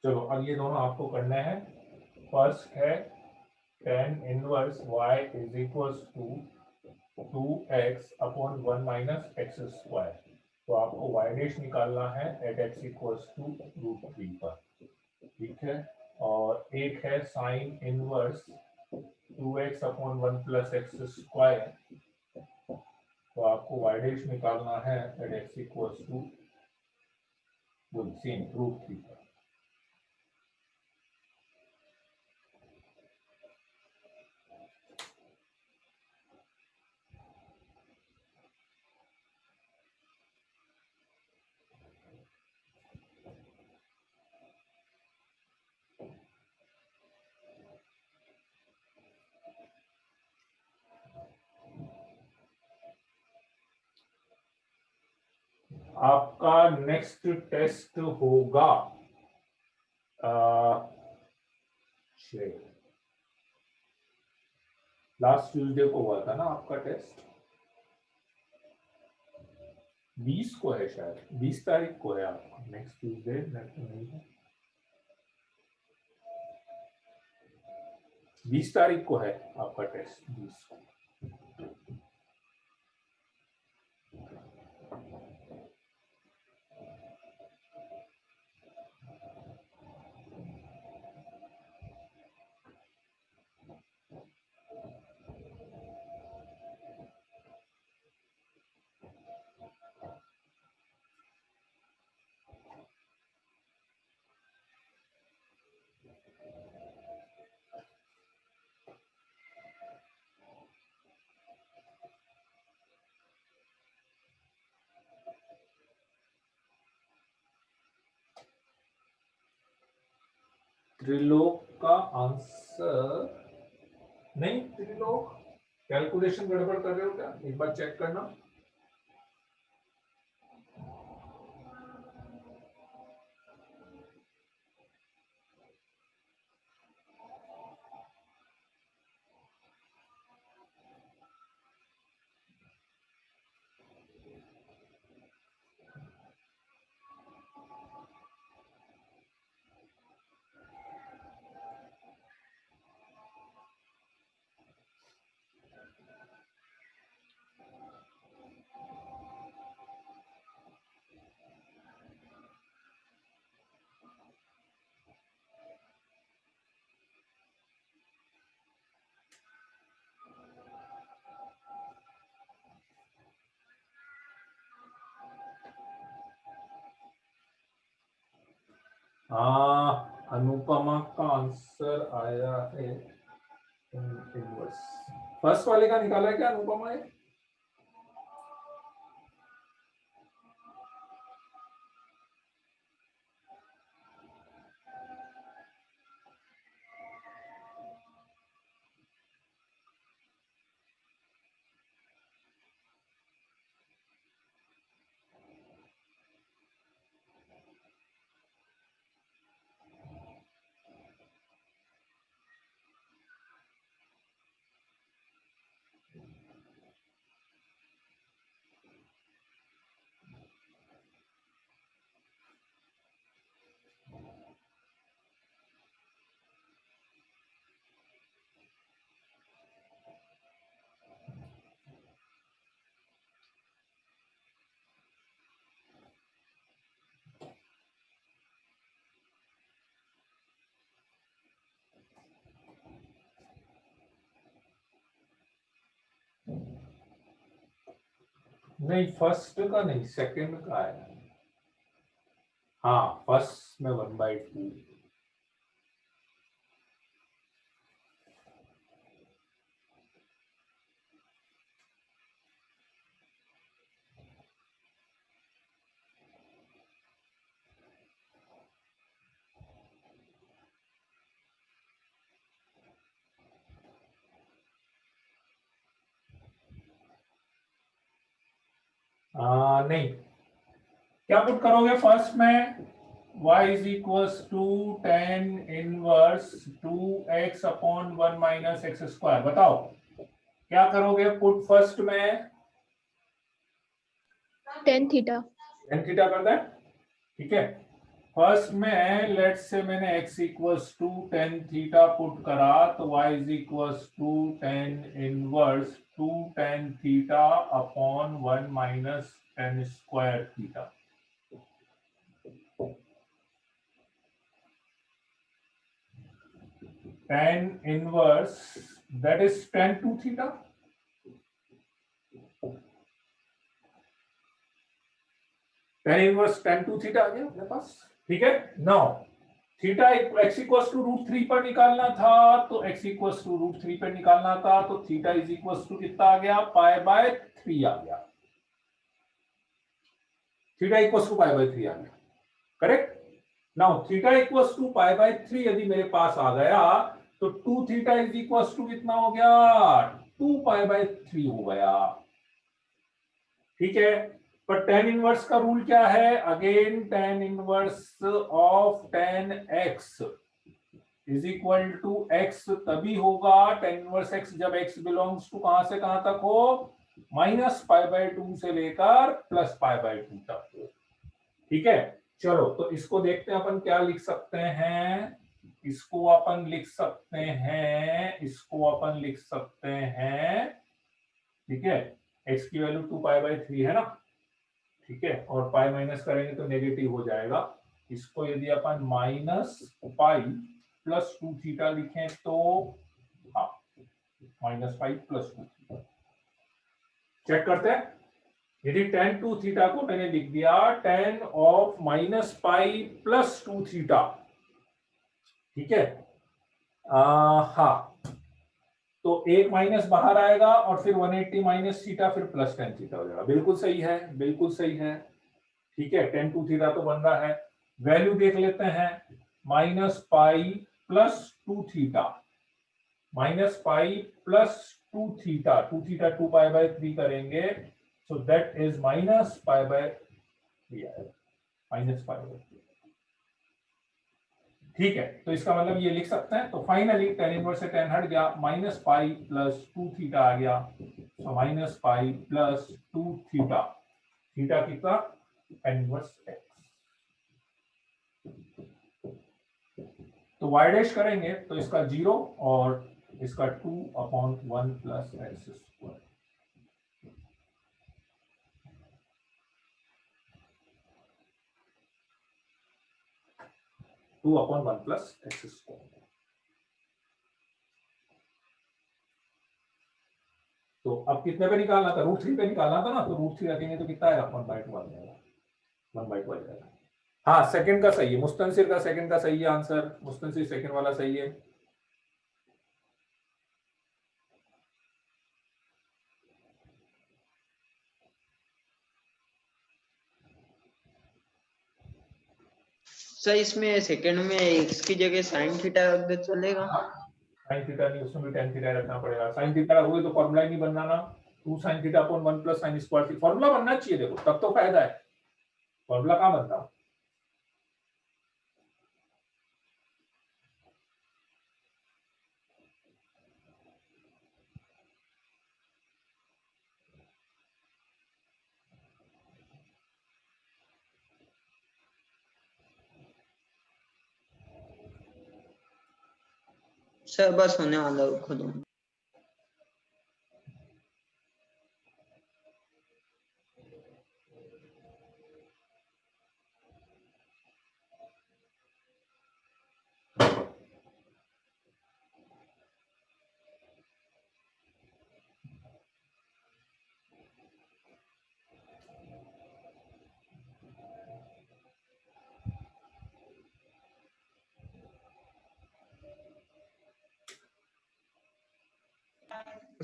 चलो अब ये दोनों आपको करने हैं। फर्स्ट है tan inverse y is equals to 2x upon 1 minus x square, तो आपको y डैश निकालना है at x equals to root 3 पर, ठीक है। और एक है sine inverse 2x upon 1 plus x square, तो आपको y डैश निकालना है at x equals to same root 3 पर। आपका नेक्स्ट टेस्ट होगा लास्ट ट्यूसडे को हुआ था ना आपका टेस्ट, 20 को है शायद, 20 तारीख को है आपका नेक्स्ट ट्यूसडे, नहीं है 20 तारीख को है आपका टेस्ट, 20 को। त्रिलोक का आंसर नहीं, त्रिलोक कैलकुलेशन गड़बड़ कर रहे हो क्या, एक बार चेक करना। अनुपमा का आंसर आया है इनवर्स, फर्स्ट वाले का निकाला है क्या अनुपमा है? नहीं फर्स्ट का नहीं, सेकंड का है। हाँ फर्स्ट में 1/2। नहीं, क्या पुट करोगे फर्स्ट में? y is equals to tan inverse 2x upon 1 minus x square. बताओ क्या करोगे पुट फर्स्ट में?
tan theta.
tan थीटा कर दें, ठीक है। फर्स्ट में लेट्स से मैंने x equals to tan theta put करा, तो y is equals to tan inverse 2 tan theta upon 1 minus tan square theta. tan inverse that is tan 2 theta, tan inverse tan 2 theta आ गया अपने पास, ठीक है। Now theta x equals to √3 पर निकालना था, तो x इक्वल्स टू √3 पर निकालना था, तो थीटा इज इक्वल्स टू कितना आ गया? π/3 आ गया। थीटा इक्वल्स टू π/3 आ गया, correct. Now theta equals to π/3 यदि मेरे पास आ गया, तो 2 थीटा इज इक्वल्स टू कितना हो गया? 2π/3 हो गया, ठीक है। पर tan इनवर्स का रूल क्या है? Again tan inverse of tan x is equal to x तभी होगा, tan इनवर्स x जब x बिलोंग्स टू कहां से कहां तक हो? -π/2 से लेकर +π/2 तक हो, ठीक है। चलो तो इसको देखते हैं अपन क्या लिख सकते हैं। इसको अपन लिख सकते हैं, इसको अपन लिख सकते हैं, ठीक है। x की वैल्यू 2π/3 है ना, ठीक है। और पाई माइनस करेंगे तो नेगेटिव हो जाएगा। इसको यदि अपन -π+2 थीटा लिखें तो, हाँ -π+2 थीटा। चेक करते हैं। यदि tan 2 थीटा को मैंने लिख दिया tan ऑफ -π+2 थीटा, ठीक है। हाँ, तो एक माइनस बाहर आएगा और फिर 180 माइनस थीटा, फिर +tan थीटा हो जाएगा। बिल्कुल सही है, बिल्कुल सही है, ठीक है। tan 2 थीटा तो बन रहा है। वैल्यू देख लेते हैं, -π+2 थीटा, -π+2 थीटा, 2 थीटा 2π/3 करेंगे, सो दैट इज -π/3 -π/3, ठीक है। तो इसका मतलब ये लिख सकते हैं। तो फाइनली tan इनवर्स से tan हट गया, -π+2 थीटा आ गया, सो -π+2 थीटा, थीटा कितना? tan inverse x। तो y डैश करेंगे तो इसका 0 और इसका 2/1 + x², 2/1 + x²। तो अब कितने पे निकालना था? √3 पे निकालना था ना, तो √3 रखेंगे तो कितना आएगा? 1/2 आ जाएगा, 1/2 आ जाएगा। हाँ सेकंड का सही है, मुस्तनसिर का सेकंड का सही है आंसर, मुस्तनसिर सेकंड वाला सही है।
सर इसमें सेकंड में x की जगह sin थीटा रख दे चलेगा?
sin थीटा नहीं, उसमें भी tan थीटा रखना पड़ेगा। sin थीटा रखोगे तो फॉर्मूला ही नहीं बनना ना, 2 sin theta upon 1 + sin²। Formula बनना चाहिए, देखो तब तो फायदा है। फॉर्मूला कहाँ बनता?
सर बस होने वाला खुद।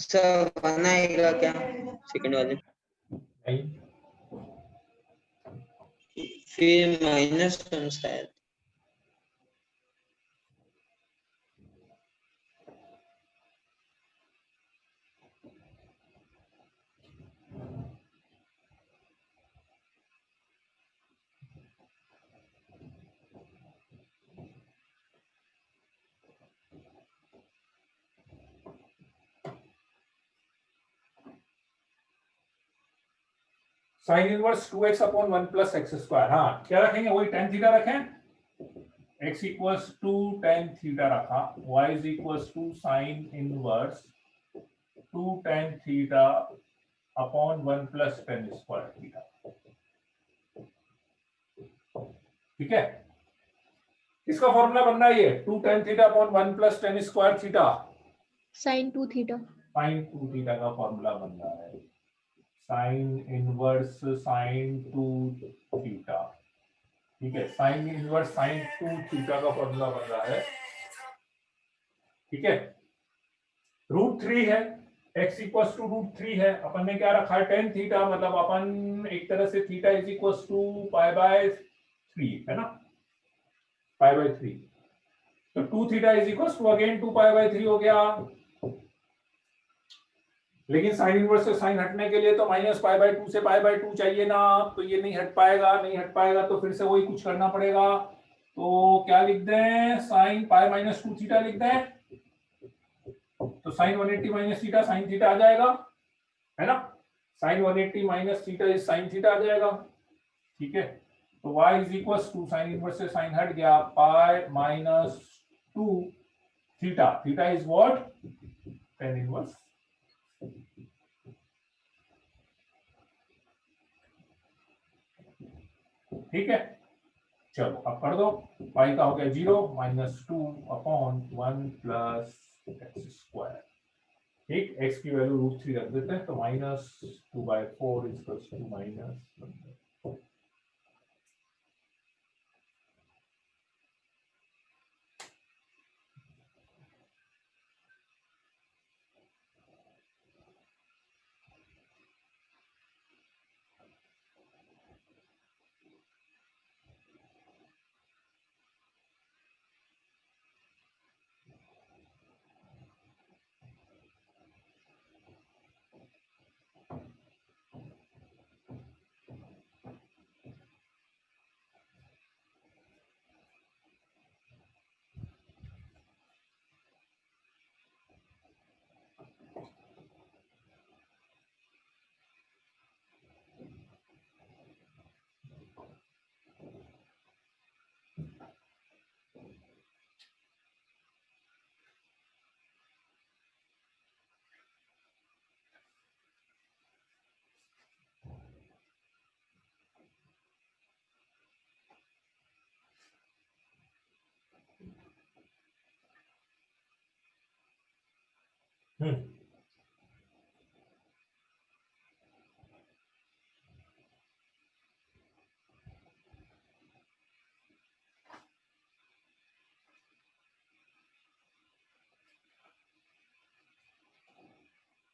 सर बनाएगा क्या सेकंड वाले?
नहीं,
फिर -1 शायद।
Sine inverse 2x upon 1 plus x square. हाँ, क्या रखेंगे? वही tan थीटा रखें, x equals to tan theta रखा, y is equals to sine inverse 2 tan theta upon 1 plus tan square theta. ठीक है, इसका फॉर्मूला बनना है ये 2 tan theta upon 1 plus tan square theta,
sin 2 theta.
sin 2 theta का formula बन रहा है साइन इनवर्स साइन 2 थीटा। ठीक है, साइन इनवर्स साइन 2 थीटा का फॉर्मूला बन रहा है। ठीक है, √3 है, x इक्वल्स टू √3 है, अपन ने क्या रखा है tan थीटा, मतलब अपन एक तरह से थीटा इज इक्वल्स टू π/3 है ना, π/3। तो 2 theta is equals to again 2 π/3 हो गया। लेकिन साइन इनवर्स से साइन हटने के लिए तो -π/2 से π/2 चाहिए ना, तो ये नहीं हट पाएगा, नहीं हट पाएगा तो फिर से वही कुछ करना पड़ेगा। तो क्या लिख दें, साइन π-2 थीटा लिख दें, तो sine 180 minus theta sine theta आ जाएगा, है ना, sine 180 minus theta is sine theta आ जाएगा। ठीक है, तो y is equals to sine inverse से साइन हट गया, π-2 theta, theta is what, tan inverse. ठीक है, चलो अब कर दो, पाई का हो गया 0, -2 अपॉन 1 प्लस एक्स स्क्वायर। ठीक, x की वैल्यू √3 रख देते हैं, तो -2/4 equals to -1।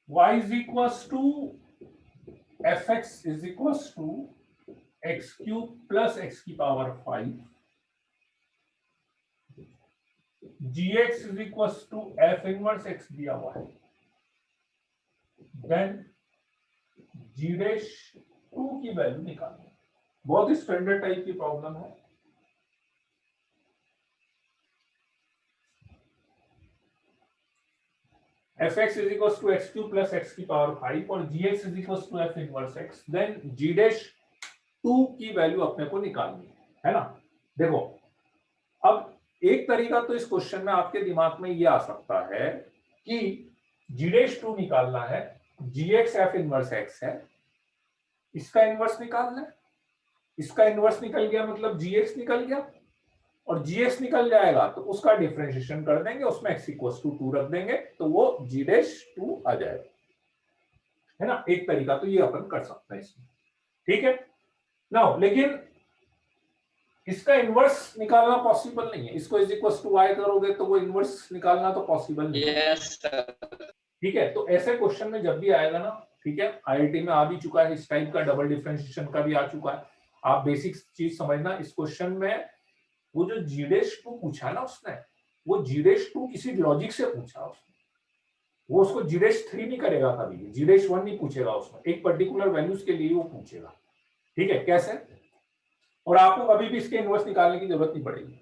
y is equals to fx is equals to x cube plus x की power 5, gx is equals to f inverse x दिया हुआ है, देन g dash 2 की वैल्यू निकालनी। बहुत ही स्टैंडर्ड टाइप की प्रॉब्लम है। fx is equals to x cube plus x की पावर 5 और gx is equals to f inverse x, then g dash 2 की वैल्यू अपने को निकालनी है ना। देखो, अब एक तरीका तो इस क्वेश्चन में आपके दिमाग में ये आ सकता है कि g dash 2 निकालना है, gx f inverse x है, इसका इनवर्स निकालना है, इसका इनवर्स निकल गया मतलब gx निकल गया, और gx निकल जाएगा तो उसका डिफरेंशिएशन कर देंगे, उसमें x इक्वल्स टू 2 रख देंगे, तो वो g dash 2 आ जाएगा, है ना। एक तरीका तो ये अपन कर सकते हैं इसमें। ठीक है ना, लेकिन इसका इनवर्स निकालना पॉसिबल नहीं है। इसको इज इक्वल्स टू y करोगे तो वो इनवर्स निकालना तो पॉसिबल नहीं है।
Yes sir.
ठीक है, तो ऐसे क्वेश्चन में जब भी आएगा ना, ठीक है, आईआईटी में आ भी चुका है इस टाइप का, डबल डिफरेंशिएशन का भी आ चुका है। आप बेसिक चीज समझना, इस क्वेश्चन में वो जो G'2 पूछा ना उसने, वो G'2 किसी लॉजिक से पूछा उसने, वो उसको G'3 नहीं करेगा कभी भी, G'1 नहीं पूछेगा उसमें, एक पर्टिकुलर वैल्यूज के लिए वो पूछेगा। ठीक है, कैसे? और आपको कभी भी इसके इनवर्स निकालने की जरूरत नहीं पड़ेगी,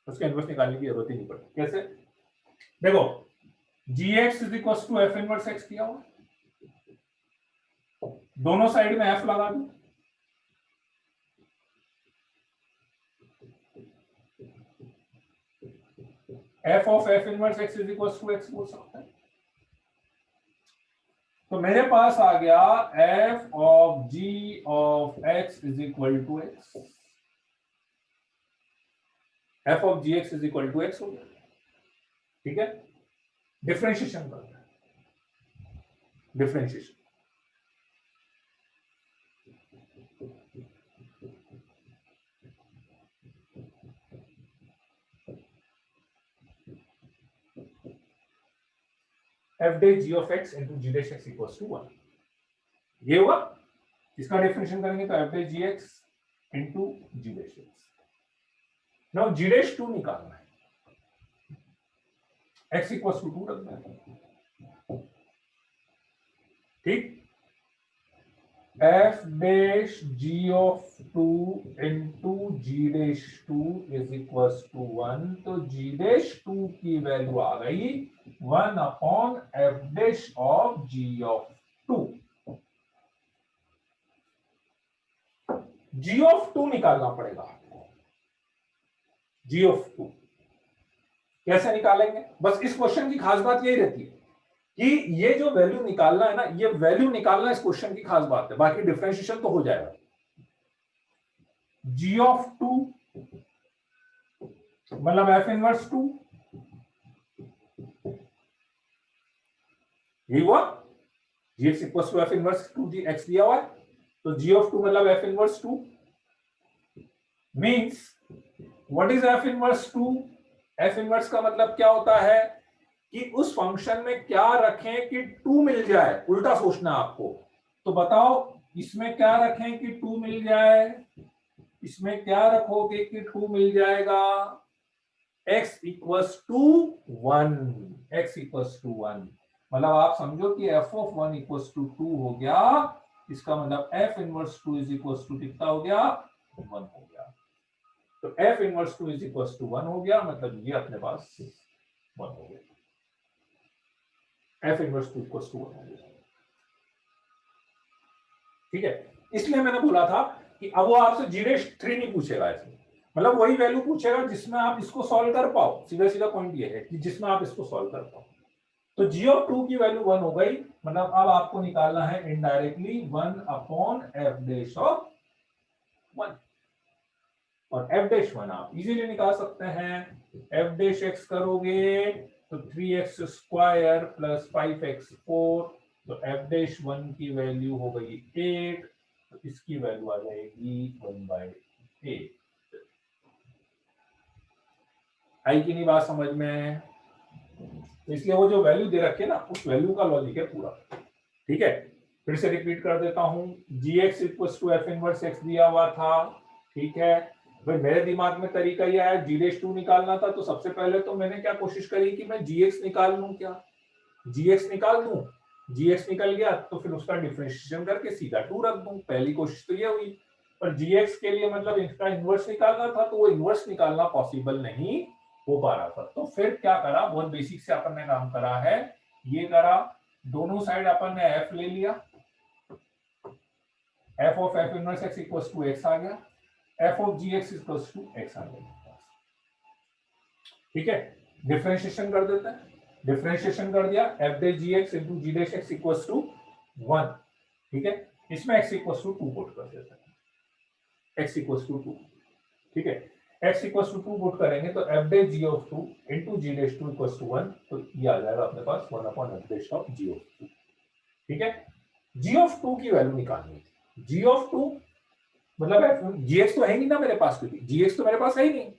उसके इनवर्स निकालने की जरूरत ही नहीं पड़ेगी। कैसे? देखो, gx is equal to F inverse x दिया हुआ, दोनों साइड में f लगा दो, f of f inverse x is equal to x बोल सकते हैं। तो मेरे पास आ गया f of g of x is equal to x, f of gx is equal to x हो गया। ठीक है, डिफरेंशिएशन करते हैं, differentiation. f dash g of x into g dash x equals to 1, ये हुआ। इसका डिफरेंशिएशन करेंगे तो f dash gx into g dash x। Now g dash 2 निकालना है, x equals to 2 रखना है। ठीक, f dash g of 2 into g dash 2 is equals to 1, तो g dash 2 की वैल्यू आ गई 1 upon f dash of g of 2। g of 2 निकालना पड़ेगा आपको, g of 2 कैसे निकालेंगे? बस इस क्वेश्चन की खास बात यही रहती है कि ये जो वैल्यू निकालना है ना, ये वैल्यू निकालना इस क्वेश्चन की खास बात है, बाकी डिफरेंशिएशन तो हो जाएगा। g of 2 मतलब f इनवर्स 2, ये हुआ, gx equals to f inverse 2x दिया हुआ है, तो g of 2 मतलब f inverse 2 means what is f inverse 2? f inverse का मतलब क्या होता है कि उस फंक्शन में क्या रखें कि 2 मिल जाए, उल्टा सोचना आपको। तो बताओ इसमें क्या रखें कि 2 मिल जाए, इसमें क्या रखोगे कि 2 मिल जाएगा? x equals to 1, x equals to 1 मतलब आप समझो कि f ऑफ 1 इक्वल्स टू 2 हो गया, इसका मतलब f inverse 2 is equals to कितना हो गया? 1 हो गया। तो f inverse 2 is equals to 1 हो गया, मतलब ये अपने पास 1 हो गया, f इनवर्स 2 इक्वल्स टू 1 हो गया। ठीक है, इसलिए मैंने बोला था कि अब वो आपसे G'3 नहीं पूछेगा इसमें, मतलब वही वैल्यू पूछेगा जिसमें आप इसको सॉल्व कर पाओ। सीधा सीधा पॉइंट ये है कि जिसमें आप इसको सॉल्व कर पाओ। तो g ऑफ 2 की वैल्यू 1 हो गई, मतलब अब आपको निकालना है indirectly 1 upon f dash of 1, और f डैश 1 आप इजीली निकाल सकते हैं। f डैश x करोगे तो 3x स्क्वायर प्लस 5x4, तो f डैश 1 की वैल्यू हो गई 8, तो इसकी वैल्यू आ जाएगी 1/8। आई की नहीं बात समझ में? इसलिए वो जो वैल्यू दे रखे ना, उस वैल्यू का लॉजिक है पूरा। ठीक है, फिर से रिपीट कर देता हूं, gx equals to f inverse x दिया हुआ था। ठीक है भाई, मेरे दिमाग में तरीका ये आया, g'2 निकालना था, तो सबसे पहले तो मैंने क्या कोशिश करी कि मैं gx निकाल लूं, क्या gx निकाल दूं। gx निकल गया तो फिर उसका डिफरेंशिएशन करके सीधा 2 रख दूं, पहली कोशिश तो ये हुई। पर gx के लिए मतलब इसका इनवर्स निकालना था, तो वो इनवर्स निकालना पॉसिबल नहीं हो पा रहा था। तो फिर क्या करा, बहुत बेसिक से अपन ने काम करा है, ये करा, दोनों साइड अपन ने f ले लिया, f of f inverse x equals to x आ गया, f of gx equals to x आ गया। ठीक है, डिफरेंशिएशन कर देते हैं, डिफरेंशिएशन कर दिया, f dash gx into g dash x equals to 1। ठीक है, इसमें x इक्वल्स टू 2 पुट कर देते हैं, x इक्वल्स टू 2। ठीक है, x इक्वल्स टू 2 पुट करेंगे तो f dash g of 2 into g dash 2 equals to 1, तो ये आ जाएगा अपने पास 1 upon f dash of g of 2। ठीक है, g ऑफ 2 की वैल्यू निकालनी है। g ऑफ 2 मतलब gx तो है ही नहीं ना मेरे पास, क्योंकि gx तो मेरे पास है ही नहीं,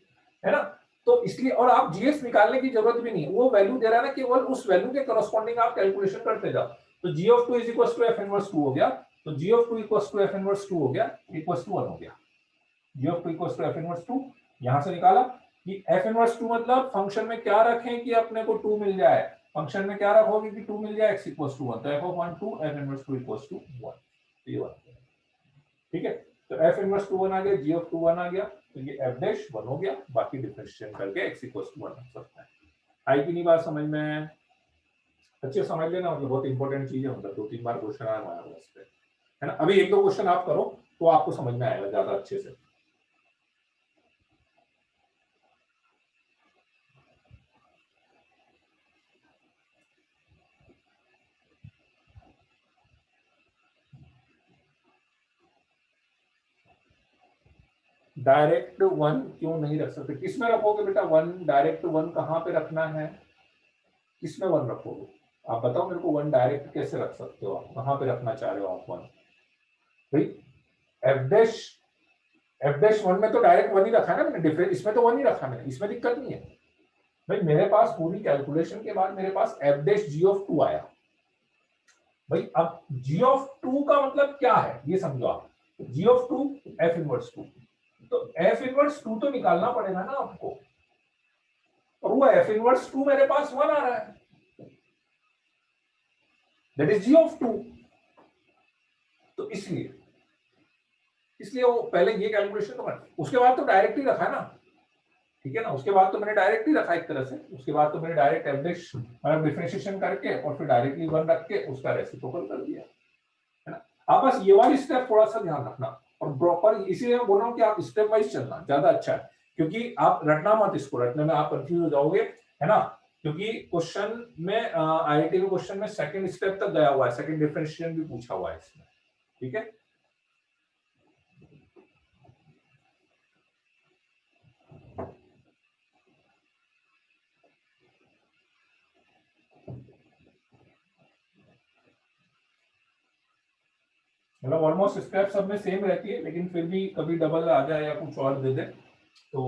है ना। तो इसलिए, और आप जीएस निकालने की जरूरत भी नहीं है, वो वैल्यू दे रहा है ना, केवल उस वैल्यू के करस्पॉन्डिंग आप कैलकुलेशन करते जाओ। तो g of 2 is equal to F inverse 2 हो गया, तो g of 2 equal to F inverse 2 हो गया, इक्वल टू 1 हो गया। G of 2 equal to F inverse 2 यहां से निकाला कि एफ इनवर्स 2 मतलब फंक्शन में क्या रखें कि अपने को 2 मिल जाए, फंक्शन में क्या रखोगे कि 2 मिल जाए, x इक्वल टू 1, तो f of 1 2 f inverse 2 equal to 1, ये 1, ठीक है। तो f इनवर्स 2 1 आ गया, g ऑफ 2 1 आ गया, तो ये f डैश 1 हो गया, बाकी डिफरेंशिएट करके x इक्वल टू 1 रख सकते हैं। आई की नहीं बात समझ में? अच्छे समझ लेना, मतलब बहुत इंपॉर्टेंट चीज है, मतलब 2-3 बार क्वेश्चन आया हमारे उस पे, है ना। अभी 1-2 क्वेश्चन आप करो तो आपको समझ में आएगा ज्यादा अच्छे से। डायरेक्ट 1 क्यों नहीं रख सकते? किसमें रखोगे बेटा 1? डायरेक्ट 1 कहां पे रखना है, किसमें 1 रखोगे? आप बताओ मेरे को, 1 डायरेक्ट कैसे रख सकते हो आप, कहां पे रखना चाह रहे हो आप 1? भाई एफ डैश 1 में तो डायरेक्ट 1 ही रखा है ना मैंने, डिफरेंस इसमें तो 1 ही रखा मैंने, इसमें दिक्कत नहीं है भाई। मेरे पास पूरी कैलकुलेशन के बाद मेरे पास एफ डैश जी ऑफ 2 आया भाई। अब जी ऑफ 2 का मतलब क्या है ये समझो आप, जी ऑफ 2 एफ इनवर्स 2, तो एफ इनवर्स 2 तो निकालना पड़ेगा ना आपको, और वो एफ इनवर्स 2 मेरे पास 1 आ रहा है, दैट इज जी ऑफ 2। तो इसलिए वो पहले ये कैलकुलेशन तो कर, उसके बाद तो डायरेक्ट ही रखा है ना, ठीक है ना। उसके बाद तो मैंने डायरेक्ट ही रखा एक तरह से, उसके बाद तो मैंने डायरेक्ट एफ डैश मतलब डिफरेंशिएशन करके और फिर डायरेक्टली 1 रख के उसका रेसिप्रोकल कर दिया, है ना। आप बस ये वाली स्टेप थोड़ा सा ध्यान रखना, और प्रॉपर इसीलिए मैं बोल रहा हूँ कि आप स्टेप वाइज चलना ज्यादा अच्छा है, क्योंकि आप रटना मत, इसको रटने में आप कंफ्यूज हो जाओगे, है ना। क्योंकि क्वेश्चन में आईआईटी में क्वेश्चन में सेकंड स्टेप तक गया हुआ है, सेकंड डिफरेंशिएशन भी पूछा हुआ है इसमें, ठीक है। मतलब ऑलमोस्ट स्टेप सब में सेम रहती है, लेकिन फिर भी कभी डबल आ जाए या कुछ और दे दे तो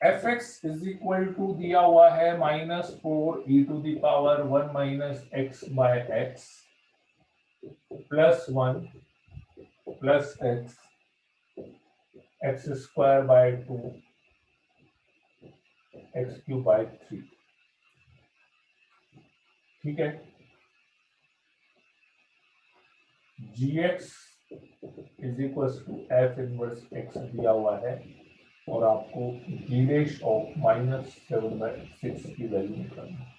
f x is equal to दिया हुआ है -4 e to the power 1 minus x by x plus 1 plus x x square by 2 x cube by 3, ठीक है। G x is equal to F inverse x दिया हुआ है, और आपको जी डैश ऑफ -7/6 की वैल्यू निकालनी है।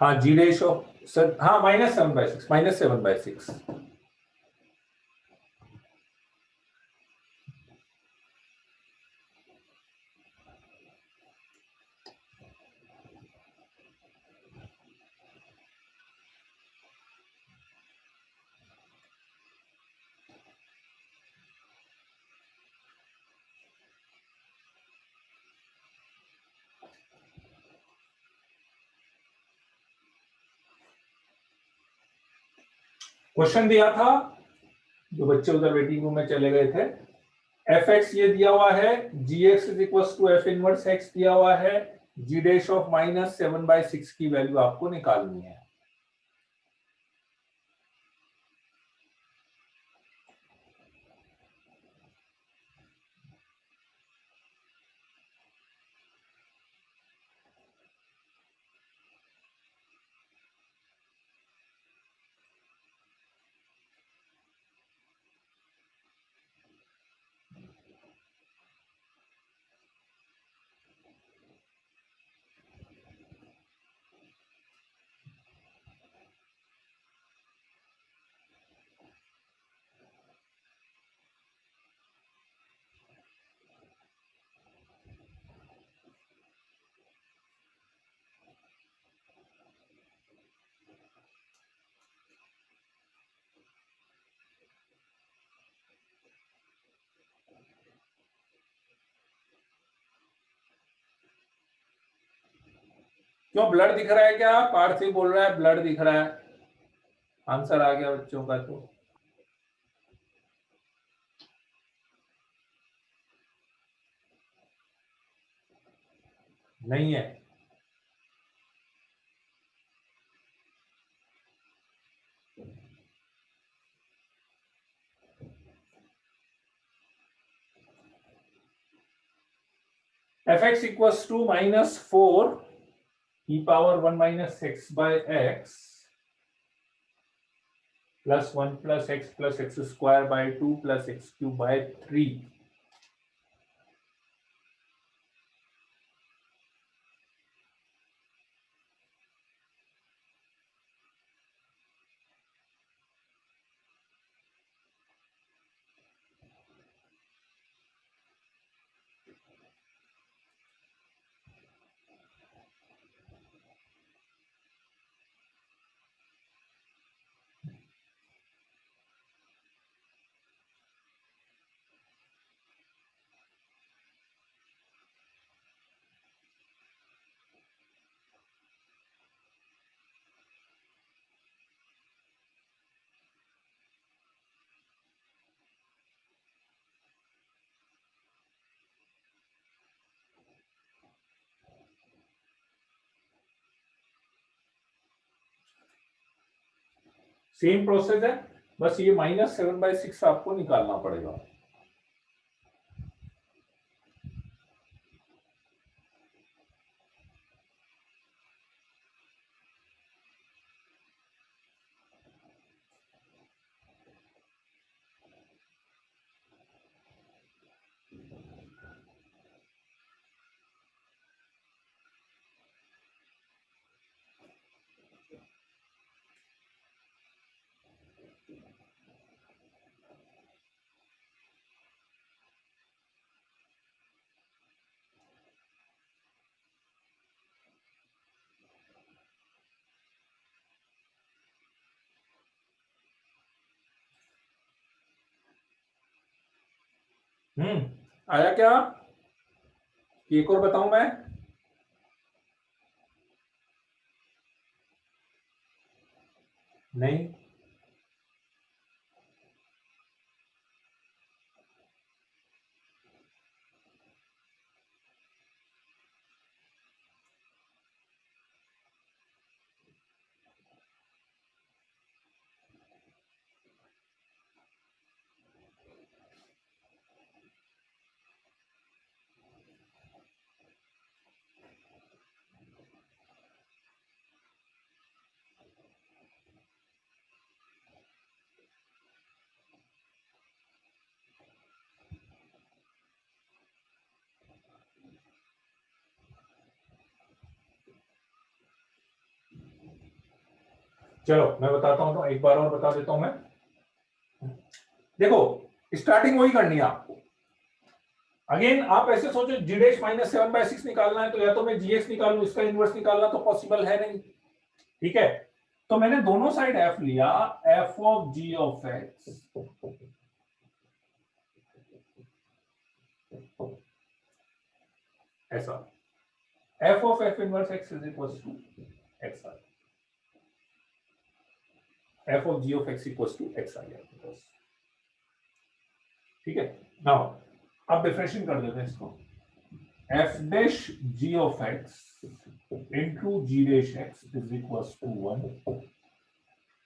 हाँ जी डैश ऑफ सर, हाँ -7/6, -7/6। क्वेश्चन दिया था, जो बच्चे उधर वेटिंग रूम में चले गए थे, एफ एक्स ये दिया हुआ है, g x is equal to F inverse x दिया हुआ है, जी डैश ऑफ -7/6 की वैल्यू आपको निकालनी है। क्यों, ब्लड दिख रहा है क्या? पार्थिव बोल रहा है ब्लड दिख रहा है। आंसर आ गया बच्चों का तो। नहीं है। F x equals to -4 e power 1 - x by x plus 1 plus x plus x square by 2 plus x cube by 3। Same process है, बस ये -7/6 आपको निकालना पड़ेगा। आया क्या? एक और बताऊं मैं? नहीं। चलो मैं बताता हूँ, तो एक बार और बता देता हूं मैं। देखो स्टार्टिंग वही करनी है आपको। अगेन आप ऐसे सोचो जी डैश माइनस 7/6 निकालना है, तो या तो मैं जीएक्स निकालूं, इसका इनवर्स निकालना तो पॉसिबल है नहीं, ठीक है। तो मैंने दोनों साइड एफ लिया, f of g of x ऐसा, f of f inverse x is equal to x आई, f of g of x equal to x आई, ठीक है। नाउ अब डिफरेंशिएट कर देते हैं इसको, f dash g of x into g dash x is equal to 1।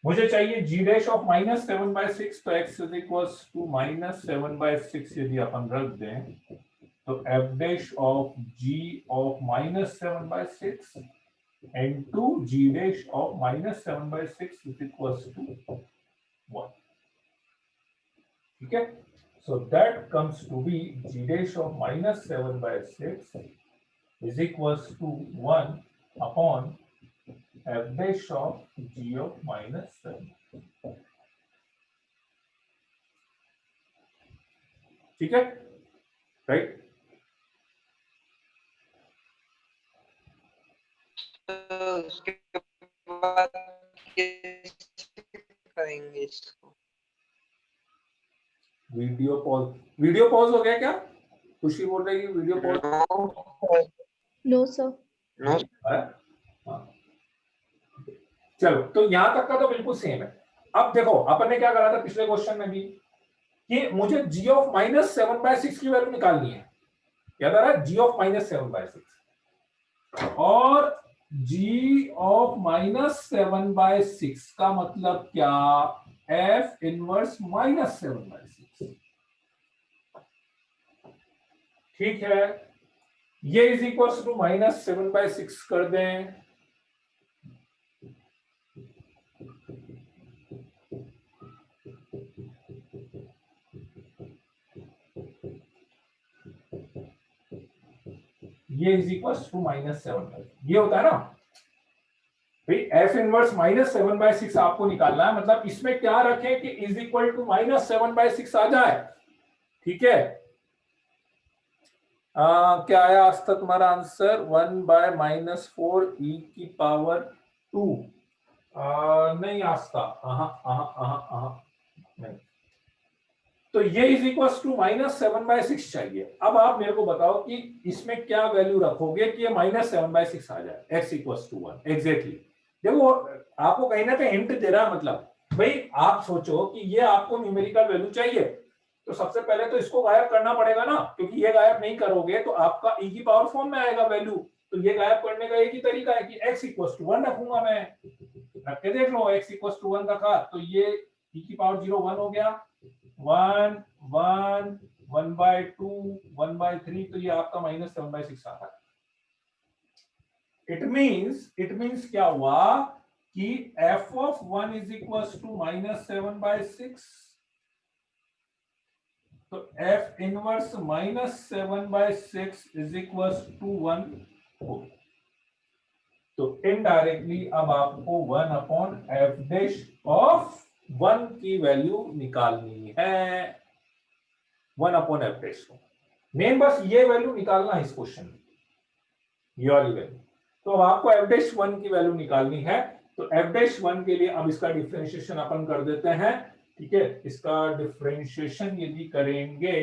मुझे चाहिए जी डैश ऑफ माइनस 7/6, तो x is equal to minus 7/6 यदि अपन रख दें, तो f dash of g of minus 7/6 into g dash of minus 7/6 is equals to 1. ठीक है, so that comes to be g dash of minus 7/6 is equals to 1 upon f dash of g of minus 7. ठीक है, right.
उसके बाद कैसे करेंगे इसको?
Video pause हो गया क्या? खुशी बोल रही है video pause.
No, sir.
No
हाँ। चलो तो यहां तक का तो बिल्कुल सेम है। अब देखो अपन ने क्या करा था पिछले क्वेश्चन में भी, कि मुझे g ऑफ माइनस 7/6 की वैल्यू निकालनी है, याद आ रहा है, g ऑफ माइनस 7/6, और g ऑफ माइनस 7/6 का मतलब क्या, f इनवर्स माइनस 7/6, ठीक है। ये इज इक्वल टू माइनस 7/6 कर दें, ये इज इक्वल टू माइनस 7, ये होता है ना भाई, एफ इनवर्स माइनस 7/6 आपको निकालना है, मतलब इसमें क्या रखें कि इज इक्वल टू माइनस 7/6 आ जाए, ठीक है। क्या आया आज तक तुम्हारा आंसर, 1/-4 e की पावर 2, नहीं आस्था, नहीं। तो ये इज इक्वल टू माइनस 7/6 चाहिए। अब आप मेरे को बताओ कि इसमें क्या वैल्यू रखोगे कि ये माइनस 7/6 आ जाए, x इक्वल टू 1 एग्जैक्टली। देखो आपको कहीं ना कहीं हिंट दे रहा है, मतलब भाई आप सोचो कि ये आपको न्यूमेरिकल वैल्यू चाहिए, तो सबसे पहले तो इसको गायब करना पड़ेगा ना, क्योंकि ये गायब नहीं करोगे तो आपका e की पावर फॉर्म में आएगा वैल्यू। तो ये गायब करने का एक ही तरीका है कि x इक्वल टू 1 रखूंगा मैं, रख के देख लो, x इक्वल टू 1 रखा तो ये e की पावर 0 1 हो गया, 1 1 1/2 1/3, तो ये आपका माइनस 7/6 आ रहा है। इट मीन्स क्या हुआ कि f of 1 is equals to minus 7/6, तो f inverse minus 7/6 is equals to 1 हो, तो इनडायरेक्टली अब आपको 1 अपॉन f डैश ऑफ 1 की वैल्यू निकालनी है, 1 upon f dash. Main bus ये वैल्यू निकालना है इस क्वेश्चन में, ये वाली वैल्यू। तो अब आपको f डैश 1 की वैल्यू निकालनी है, तो f डैश 1 के लिए अब इसका डिफरेंशिएशन अपन कर देते हैं, ठीक है। इसका डिफरेंशिएशन यदि करेंगे,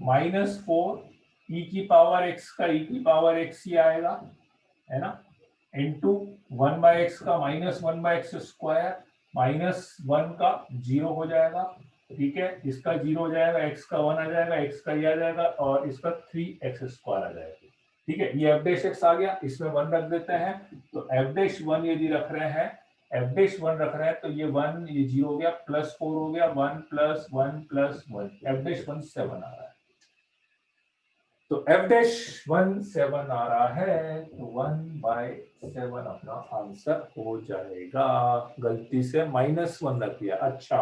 -4 e की पावर x का e की पावर x ही आएगा, है ना, इंटू 1/x का -1/x स्क्वायर, -1 का 0 हो जाएगा, ठीक है। इसका 0 हो जाएगा, x का 1 आ जाएगा, x का ये आ जाएगा, और इसका 3x स्क्वायर आ जाएगा, ठीक है। ये f डैश x आ गया, इसमें 1 रख देते हैं, तो f डैश 1 यदि रख रहे हैं, f डैश 1 रख रहे हैं, तो ये 1 ये 0 हो गया, +4 हो गया, 1 + 1 + 1, f डैश 1 7 आ रहा है, तो f डैश 1 7 आ रहा है, तो 1/7 अपना आंसर हो जाएगा। गलती से -1 रख दिया, अच्छा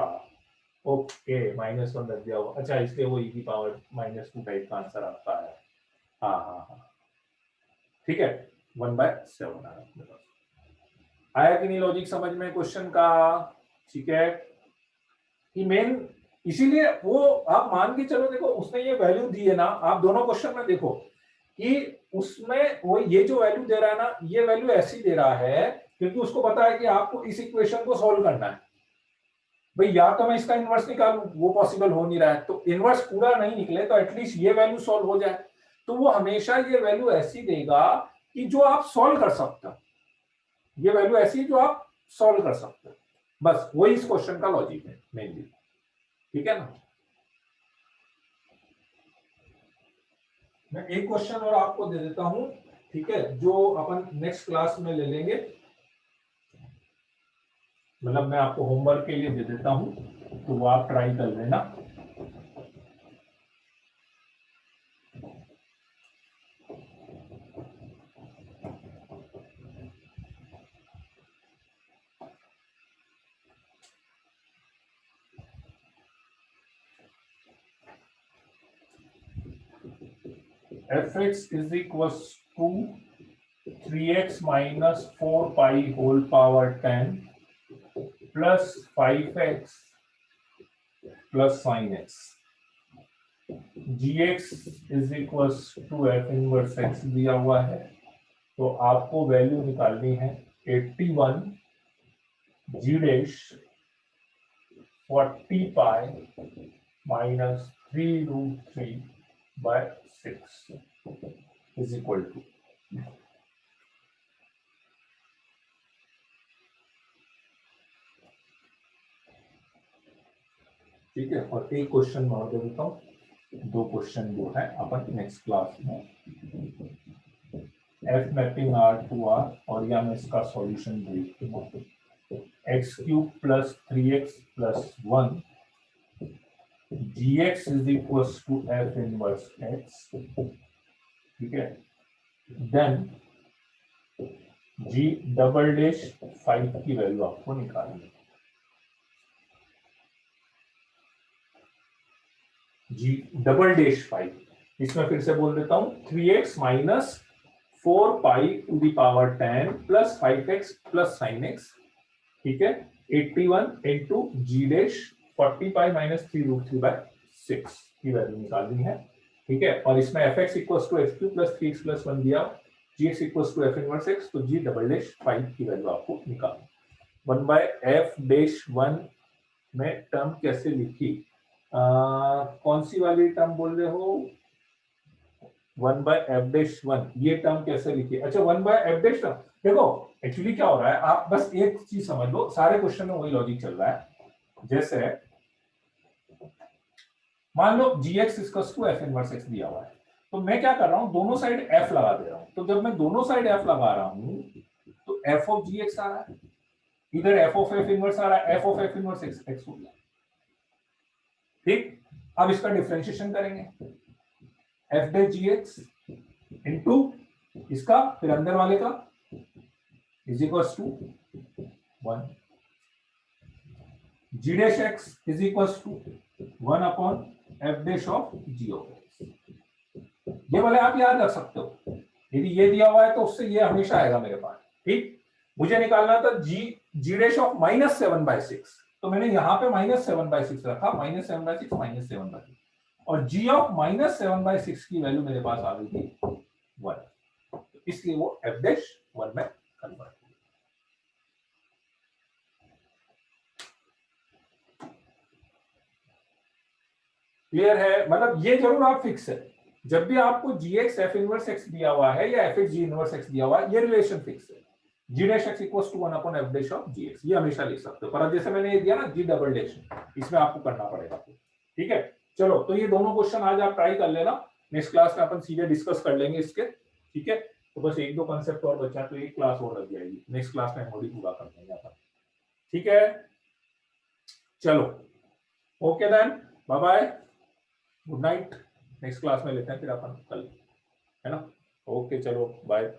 ओके -1 रख दिया होगा, अच्छा इसलिए वो e की पावर -2 टाइप का आंसर आपका आया। हाँ हाँ हाँ ठीक है, 1/7 आया अपने पास। आया कि नहीं लॉजिक समझ में क्वेश्चन का? ठीक है कि मेन, इसीलिए वो आप मान के चलो, देखो उसने ये वैल्यू दी है ना, आप दोनों क्वेश्चन में देखो कि उसमें वो ये जो वैल्यू दे रहा है ना, ये वैल्यू ऐसी दे रहा है क्योंकि उसको पता है कि आपको इस इक्वेशन को सॉल्व करना है। भाई या तो मैं इसका इनवर्स निकालूं, वो पॉसिबल हो नहीं रहा है, तो इनवर्स पूरा नहीं निकले तो एटलीस्ट ये वैल्यू सॉल्व हो जाए। तो वो हमेशा ये वैल्यू ऐसी देगा कि जो आप सॉल्व कर सकते हो, ये वैल्यू ऐसी है जो आप सॉल्व कर सकते हो। बस वही इस क्वेश्चन का लॉजिक है मेनली, ठीक है ना। मैं एक क्वेश्चन और आपको दे देता हूं, ठीक है, जो अपन नेक्स्ट क्लास में ले लेंगे, मतलब मैं आपको होमवर्क के लिए दे देता हूं, तो वो आप ट्राई कर लेना। fx is equals to 3x minus 4 pi whole power 10 plus 5x plus sin x, gx is equals to f inverse x दिया हुआ है, तो आपको वैल्यू निकालनी है 81 g dash 40 pi minus 3√3 by 6 is equal to, ठीक है। और एक क्वेश्चन और दे देता हूँ, दो क्वेश्चन जो है अपन नेक्स्ट क्लास में f mapping r to r, और या मैं इसका सॉल्यूशन देख दूँ, x cube plus 3x plus 1 gx is equal to F inverse x, ठीक है। देन g डबल डैश 5 की वैल्यू आपको निकालनी है, g डबल डैश 5, इसमें फिर से बोल देता हूं 3x minus 4 pi to the power 10 plus 5x plus sin x, ठीक है। 81 into g dash 40 pi minus 3√3 by 6 की वैल्यू निकालनी है, ठीक है। और इसमें fx equals to x cube plus 3x plus 1 दिया, gx equals to f inverse x, तो g डबल डैश 5 की वैल्यू आपको निकालनी। 1 बाय f डैश 1 में टर्म कैसे लिखी, कौन सी वाली टर्म बोल रहे हो? 1 बाय एफ डैश 1, ये टर्म कैसे लिखी? अच्छा 1 बाय एफ डैश टर्म, देखो एक्चुअली क्या हो रहा है, आप बस एक चीज समझ लो, सारे क्वेश्चन में वही लॉजिक चल रहा है। जैसे मान लो gx equals to f inverse x दिया हुआ है, तो मैं क्या कर रहा हूं, दोनों साइड f लगा दे रहा हूं। तो जब मैं दोनों साइड f लगा रहा हूं तो f ऑफ gx आ रहा है, इधर f ऑफ f इनवर्स आ रहा है, f of f inverse x हो गया, ठीक। अब इसका डिफरेंशिएशन करेंगे, f डैश gx इनटू इसका फिर अंदर वाले का is equals to 1, g dash x is equals to 1 upon f dash of g of x। ये वाले आप याद रख सकते हो, यदि ये दिया हुआ है तो उससे ये हमेशा आएगा मेरे पास, ठीक। मुझे निकालना था g डैश ऑफ -7/6, तो मैंने यहां पे -7/6 रखा, -7/6 -7/6, और g ऑफ -7/6 की वैल्यू मेरे पास आ गई थी 1, तो इसलिए वो f डैश 1 में कन्वर्ट। क्लियर है? मतलब ये जरूर आप फिक्स है, जब भी आपको gx f इनवर्स x दिया हुआ है या fx g इनवर्स x दिया हुआ है, ये रिलेशन फिक्स है, g dash x equals to 1 upon f dash of gx, ये हमेशा लिख सकते हो। पर अब जैसे मैंने ये दिया ना g डबल डैश, इसमें आपको करना पड़ेगा, ठीक है। चलो, तो ये दोनों क्वेश्चन आज आप ट्राई कर लेना, नेक्स्ट क्लास में अपन सीधे डिस्कस कर लेंगे इसके, ठीक है। तो बस एक दो कंसेप्ट और बचा, तो एक क्लास और लग जाएगी, नेक्स्ट क्लास में मोडी पूरा कर लेंगे अपन, ठीक है। चलो okay then, bye bye, good night, next class में लेते हैं फिर अपन कल, है ना। ओके चलो बाय।